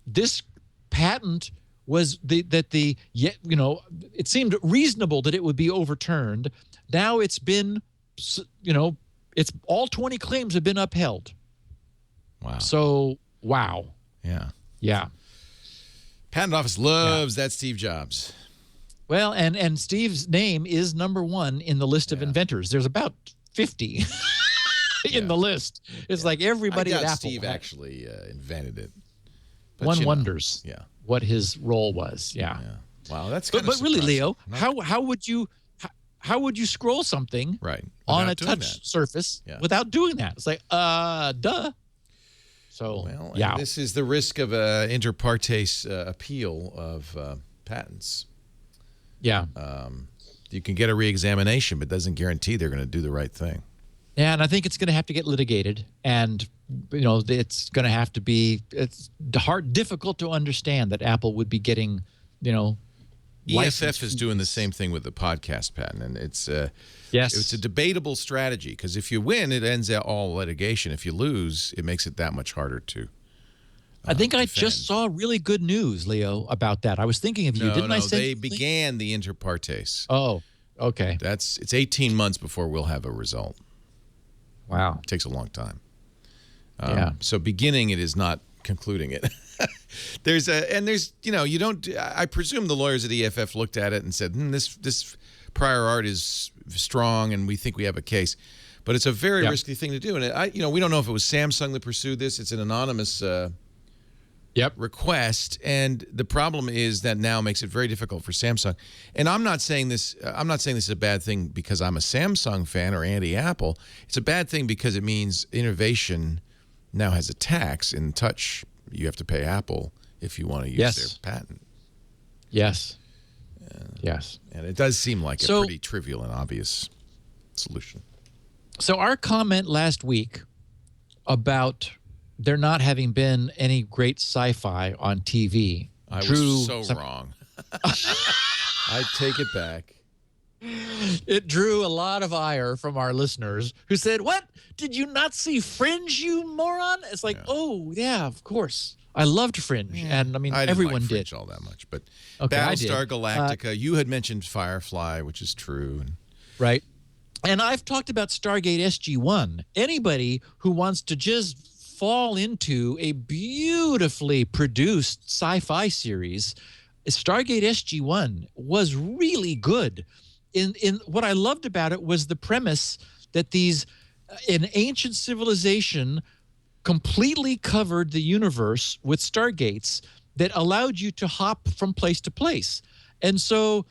this patent was it seemed reasonable that it would be overturned. Now it's been, it's all 20 claims have been upheld. Wow. So, wow. Yeah. Yeah. Patent Office loves that Steve Jobs. Well, and Steve's name is number 1 in the list of inventors. There's about 50 in the list. It's like everybody I at doubt Apple. Steve actually invented it. But, one wonders what his role was. Yeah. Wow, that's but really, Leo, Not- how would you scroll something on a without doing touch that. surface without doing that? It's like, duh. So, Well, and this is the risk of an inter partes appeal of patents. Yeah. You can get a reexamination, but doesn't guarantee they're going to do the right thing. Yeah, and I think it's going to have to get litigated, and it's going to have to be difficult to understand that Apple would be getting, EFF is doing the same thing with the podcast patent, and it's a debatable strategy, because if you win, it ends all litigation. If you lose, it makes it that much harder to. I think I defend. just saw really good news, Leo, about that. I was thinking of you. Didn't I say they began the inter partes. Oh, okay. It's 18 months before we'll have a result. Wow. It takes a long time. Yeah. So beginning it is not concluding it. I presume the lawyers at EFF looked at it and said, this prior art is strong and we think we have a case. But it's a very risky thing to do. And we don't know if it was Samsung that pursued this. It's an anonymous request, and the problem is that now makes it very difficult for Samsung. And I'm not saying this is a bad thing because I'm a Samsung fan or anti-Apple. It's a bad thing because it means innovation now has a tax. In touch, you have to pay Apple if you want to use their patent. Yes. Yes. And it does seem like a pretty trivial and obvious solution. So our comment last week about there not having been any great sci-fi on TV. I was so wrong. I take it back. It drew a lot of ire from our listeners who said, "What? Did you not see Fringe, you moron?" It's like, oh, yeah, of course. I loved Fringe. And I mean, I didn't everyone like did. Fringe all that much. But Okay, Battlestar Galactica, you had mentioned Firefly, which is true. Right. And I've talked about Stargate SG-1. Anybody who wants to just fall into a beautifully produced sci-fi series, Stargate SG-1 was really good. In what I loved about it was the premise that an ancient civilization completely covered the universe with stargates that allowed you to hop from place to place. And so,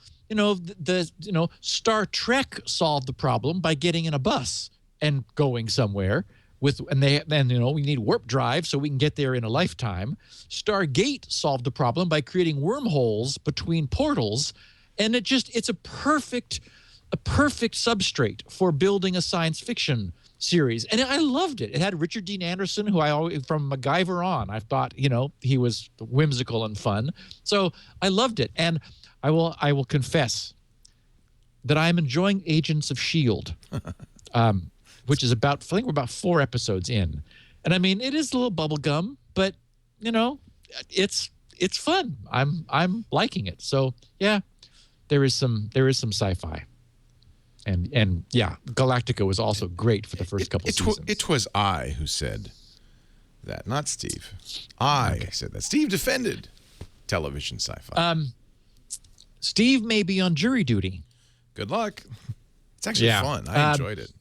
Star Trek solved the problem by getting in a bus and going somewhere. We need warp drive so we can get there in a lifetime. Stargate solved the problem by creating wormholes between portals, and it's a perfect a perfect substrate for building a science fiction series, and I loved it. It had Richard Dean Anderson, who I always, from MacGyver on, I thought, he was whimsical and fun. So I loved it, and I will confess that I'm enjoying Agents of S.H.I.E.L.D., which is I think we're about 4 episodes in, and I mean, it is a little bubblegum, but it's fun. I'm liking it. So yeah, there is some sci-fi. And yeah, Galactica was also great for the first couple seasons. It was I who said that, not Steve. I said that. Steve defended television sci-fi. Steve may be on jury duty. Good luck. It's actually fun. I enjoyed it.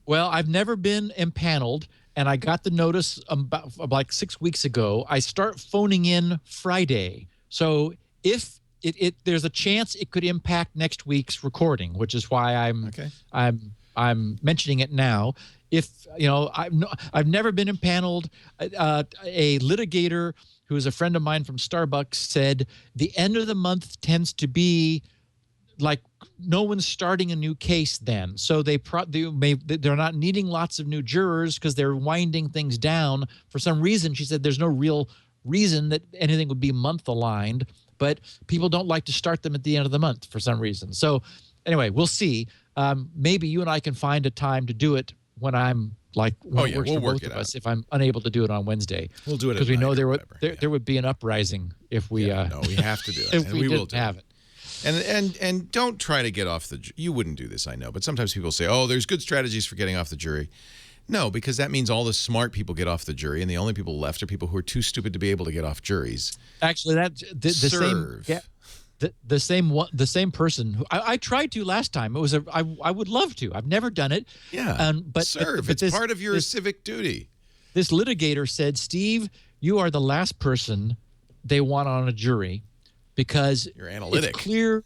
Well, I've never been impaneled, and I got the notice about like 6 weeks ago. I start phoning in Friday. So if there's a chance it could impact next week's recording, which is why I'm mentioning it now. If I've never been impaneled. A litigator who is a friend of mine from Starbucks said the end of the month tends to be like no one's starting a new case then, so they're not needing lots of new jurors because they're winding things down for some reason. She said there's no real reason that anything would be month aligned, but people don't like to start them at the end of the month for some reason. So anyway, we'll see. Maybe you and I can find a time to do it when I'm like, when it works for both of us. If I'm unable to do it on Wednesday, we'll do it because we know there would be an uprising if we. No, we have to do it. If and we didn't have it. And don't try to get off the. You wouldn't do this, I know, but sometimes people say, "Oh, there's good strategies for getting off the jury." No, because that means all the smart people get off the jury, and the only people left are people who are too stupid to be able to get off juries. Actually, the same person who I tried to last time. It was I would love to. I've never done it. Yeah, but serve. It's part of your civic duty. This litigator said, "Steve, you are the last person they want on a jury because you're analytic. It's clear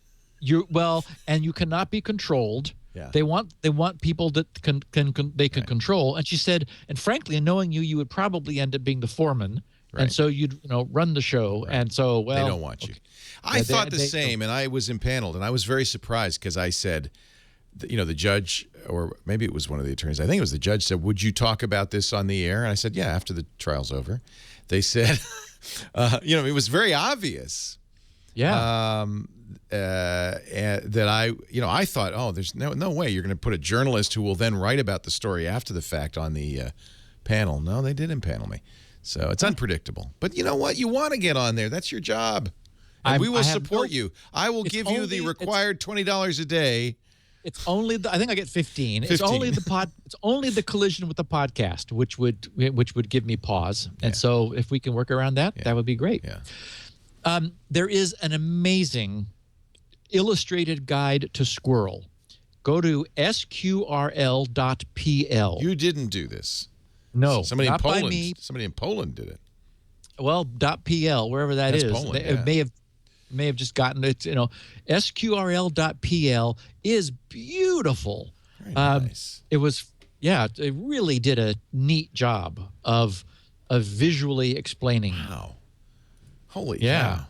and you cannot be controlled." Yeah. They want people that can control. And she said, and frankly, knowing you would probably end up being the foreman, and so you'd run the show. Right. And so they don't want you. I thought the same, and I was impaneled, and I was very surprised because I said, the judge, or maybe it was one of the attorneys, I think it was the judge, said, "Would you talk about this on the air?" And I said, "Yeah, after the trial's over." They said, it was very obvious. Yeah. That I thought, oh, there's no way you're going to put a journalist who will then write about the story after the fact on the panel. No, they did impanel me. So it's unpredictable. But you know what? You want to get on there. That's your job. And we will support you. I will give you the required $20 a day. It's only I think I get 15. It's only the collision with the podcast, which would give me pause. And so if we can work around that, that would be great. Yeah. There is an amazing illustrated guide to squirrel. Go to SQRRL.pl. You didn't do this. No, somebody not in Poland. by me. Somebody in Poland did it. Well, .pl, wherever that's Poland, it may have just gotten it. SQRRL.pl is beautiful. Very nice. It really did a neat job of visually explaining. Wow. Holy cow.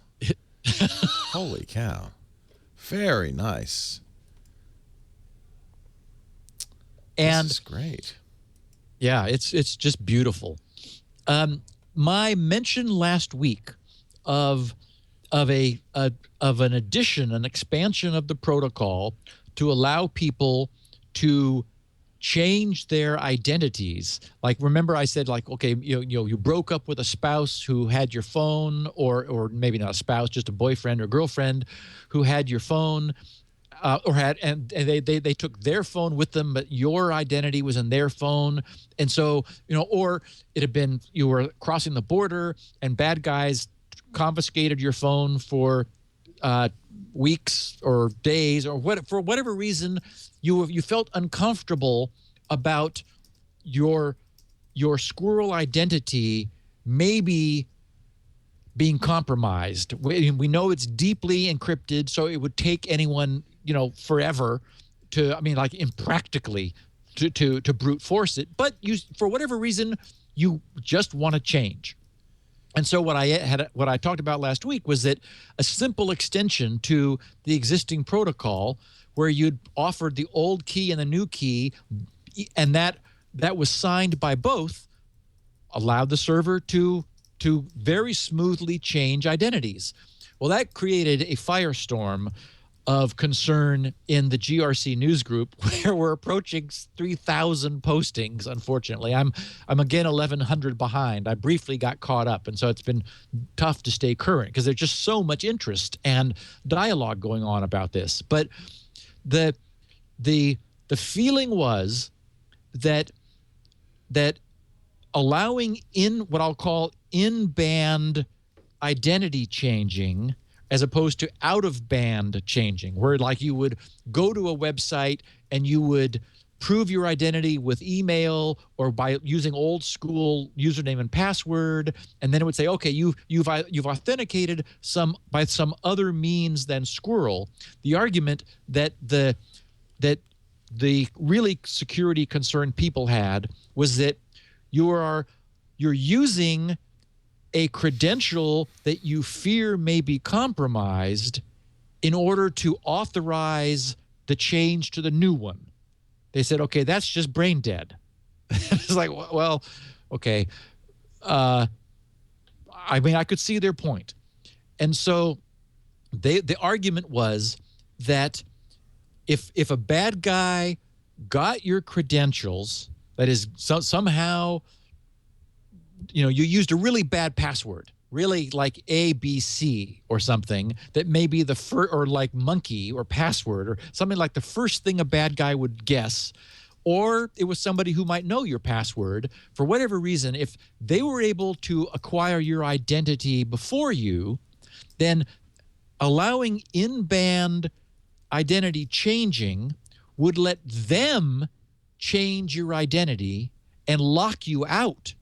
Holy cow. Very nice. And this is great. Yeah, it's just beautiful. My mention last week of an addition, an expansion of the protocol to allow people to change their identities. Like, remember I said, like, okay, you broke up with a spouse who had your phone, or maybe not a spouse, just a boyfriend or girlfriend who had your phone, and they took their phone with them, but your identity was in their phone. And so, or it had been, you were crossing the border and bad guys confiscated your phone for weeks or days, or for whatever reason, you felt uncomfortable about your squirrel identity maybe being compromised. We know it's deeply encrypted, so it would take anyone forever to, impractically to brute force it. But you, for whatever reason, you just want to change. And so what I talked about last week was that a simple extension to the existing protocol where you'd offered the old key and the new key, and that was signed by both, allowed the server to very smoothly change identities. Well, that created a firestorm of concern in the GRC news group, where we're approaching 3,000 postings. Unfortunately, I'm again 1,100 behind. I briefly got caught up, and so it's been tough to stay current because there's just so much interest and dialogue going on about this. But the feeling was that allowing in what I'll call in-band identity changing as opposed to out-of-band changing, where like you would go to a website and you would prove your identity with email or by using old school username and password, and then it would say, okay, you've authenticated by some other means than SQRRL. The argument that the really security concerned people had was that you're using a credential that you fear may be compromised in order to authorize the change to the new one. They said, okay, that's just brain dead. It's like, well, okay. I mean, I could see their point. And so the argument was that if a bad guy got your credentials, that is somehow, you used a really bad password, really like ABC or something that may be the first, or like monkey or password or something like the first thing a bad guy would guess, or it was somebody who might know your password for whatever reason. If they were able to acquire your identity before you, then allowing in-band identity changing would let them change your identity and lock you out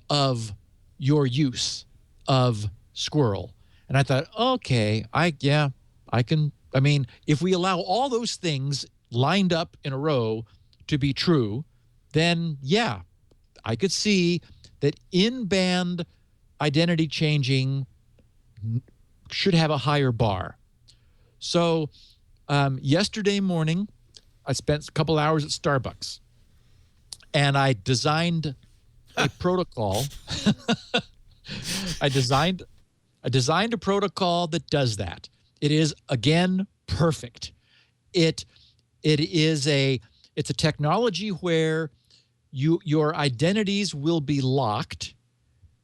of your use of SQRRL. And I thought, okay, I can. I mean, if we allow all those things lined up in a row to be true, then yeah, I could see that in-band identity changing should have a higher bar. So yesterday morning, I spent a couple hours at Starbucks, and I designed a protocol. I designed a protocol that does that. It is, again, perfect. It's a technology where your identities will be locked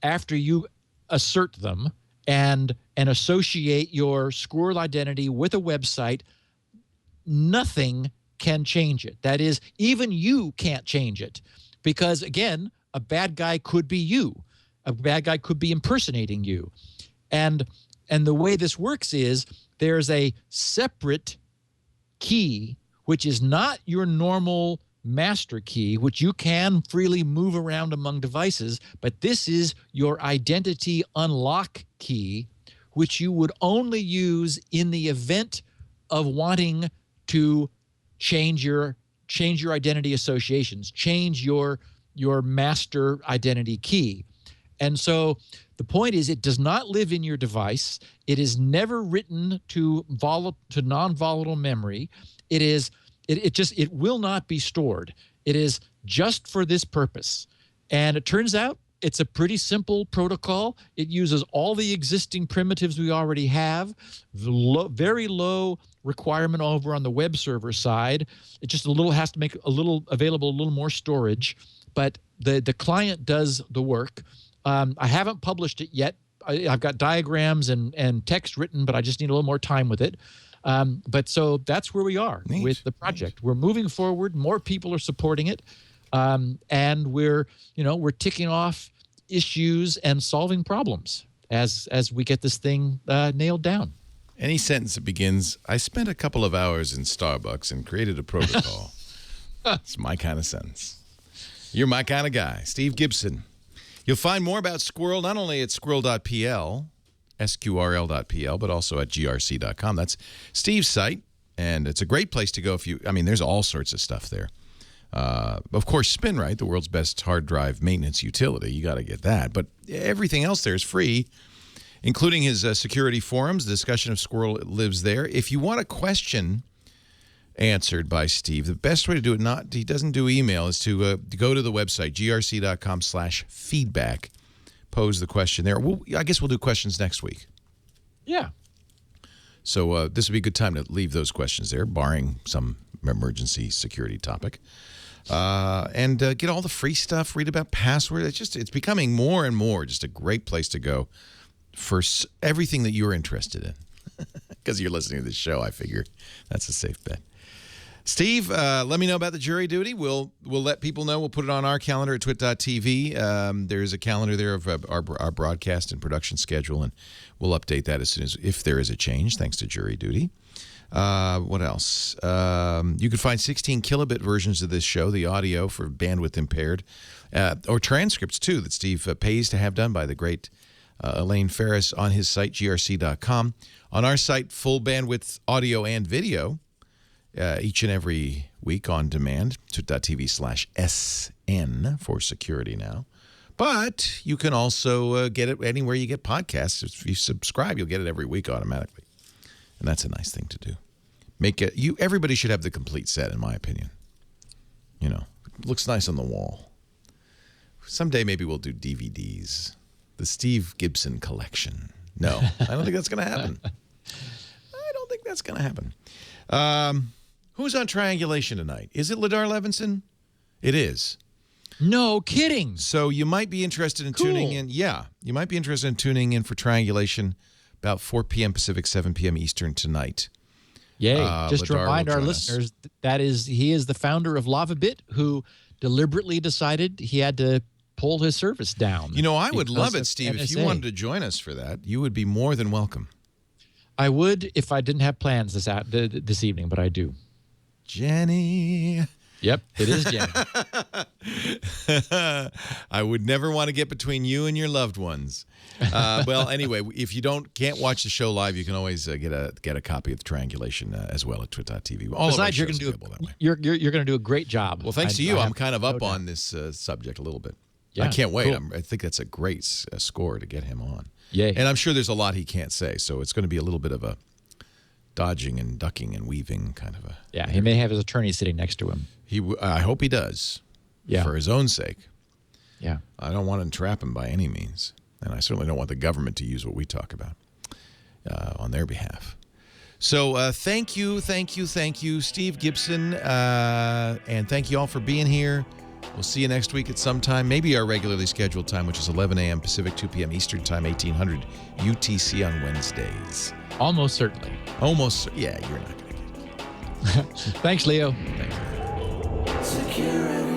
after you assert them and associate your SQRRL identity with a website. Nothing can change it. That is, even you can't change it, because again, a bad guy could be you. A bad guy could be impersonating you. And the way this works is there's a separate key, which is not your normal master key, which you can freely move around among devices, but this is your identity unlock key, which you would only use in the event of wanting to change your identity associations, change your master identity key. And so the point is, it does not live in your device. It is never written to non-volatile memory. It will not be stored. It is just for this purpose. And it turns out it's a pretty simple protocol. It uses all the existing primitives we already have, very low requirement over on the web server side. It just has to make available a little more storage, but the client does the work. I haven't published it yet. I've got diagrams and text written, but I just need a little more time with it. But so that's where we are with the project. We're moving forward. More people are supporting it. And we're ticking off issues and solving problems as we get this thing nailed down. Any sentence that begins, I spent a couple of hours in Starbucks and created a protocol. It's my kind of sentence. You're my kind of guy. Steve Gibson. You'll find more about SQRRL not only at sqrrl.pl, SQRRL.pl, but also at grc.com. That's Steve's site, and it's a great place to go there's all sorts of stuff there. Of course, SpinRite, the world's best hard drive maintenance utility. You got to get that. But everything else there is free, including his security forums. The discussion of Squirrel lives there. If you want a question answered by Steve, the best way to do it, he doesn't do email, is to go to the website, grc.com/feedback. Pose the question there. I guess we'll do questions next week. Yeah. So this would be a good time to leave those questions there, barring some emergency security topic. And get all the free stuff, read about passwords. It's becoming more and more just a great place to go for everything that you're interested in. Because you're listening to this show, I figure that's a safe bet. Steve, let me know about the jury duty. We'll let people know. We'll put it on our calendar at twit.tv. There's a calendar there of our broadcast and production schedule, and we'll update that as soon as, if there is a change, thanks to jury duty. What else? You can find 16 kilobit versions of this show, the audio for bandwidth impaired, or transcripts, too, that Steve pays to have done by the great Elaine Ferris on his site, grc.com. On our site, full bandwidth audio and video, each and every week on demand, twit.tv/SN for security now. But you can also get it anywhere you get podcasts. If you subscribe, you'll get it every week automatically. And that's a nice thing to do. Everybody should have the complete set, in my opinion. You know, it looks nice on the wall. Someday maybe we'll do DVDs. The Steve Gibson collection. No, I don't think that's going to happen. Who's on triangulation tonight? Is it Ladar Levinson? It is. No kidding. So you might be interested in tuning in. Yeah, you might be interested in tuning in for triangulation about 4 p.m. Pacific, 7 p.m. Eastern tonight. Yay. Just to Ladar remind will our join listeners, he is the founder of LavaBit, who deliberately decided he had to pull his service down. You know, I would love it, Steve. NSA. If you wanted to join us for that, you would be more than welcome. I would if I didn't have plans this evening, but I do. Canny. Yep, it is Jenny. I would never want to get between you and your loved ones. Well, anyway, if you can't watch the show live, you can always get a copy of the triangulation as well at twit.tv. Besides, you're going to do a great job. Well, thanks to you, I'm kind of up on this subject a little bit. Yeah, I can't wait. Cool. I think that's a great score to get him on. Yay. And I'm sure there's a lot he can't say, so it's going to be a little bit of a dodging and ducking and weaving kind of a... Yeah, he may have his attorney sitting next to him. I hope he does. Yeah. For his own sake. Yeah. I don't want to entrap him by any means. And I certainly don't want the government to use what we talk about on their behalf. So thank you, Steve Gibson. And thank you all for being here. We'll see you next week at some time, maybe our regularly scheduled time, which is 11 a.m. Pacific, 2 p.m. Eastern Time, 1800 UTC on Wednesdays. Almost certainly. Yeah, you're not going to get it. Thanks, Leo. Thanks. Security.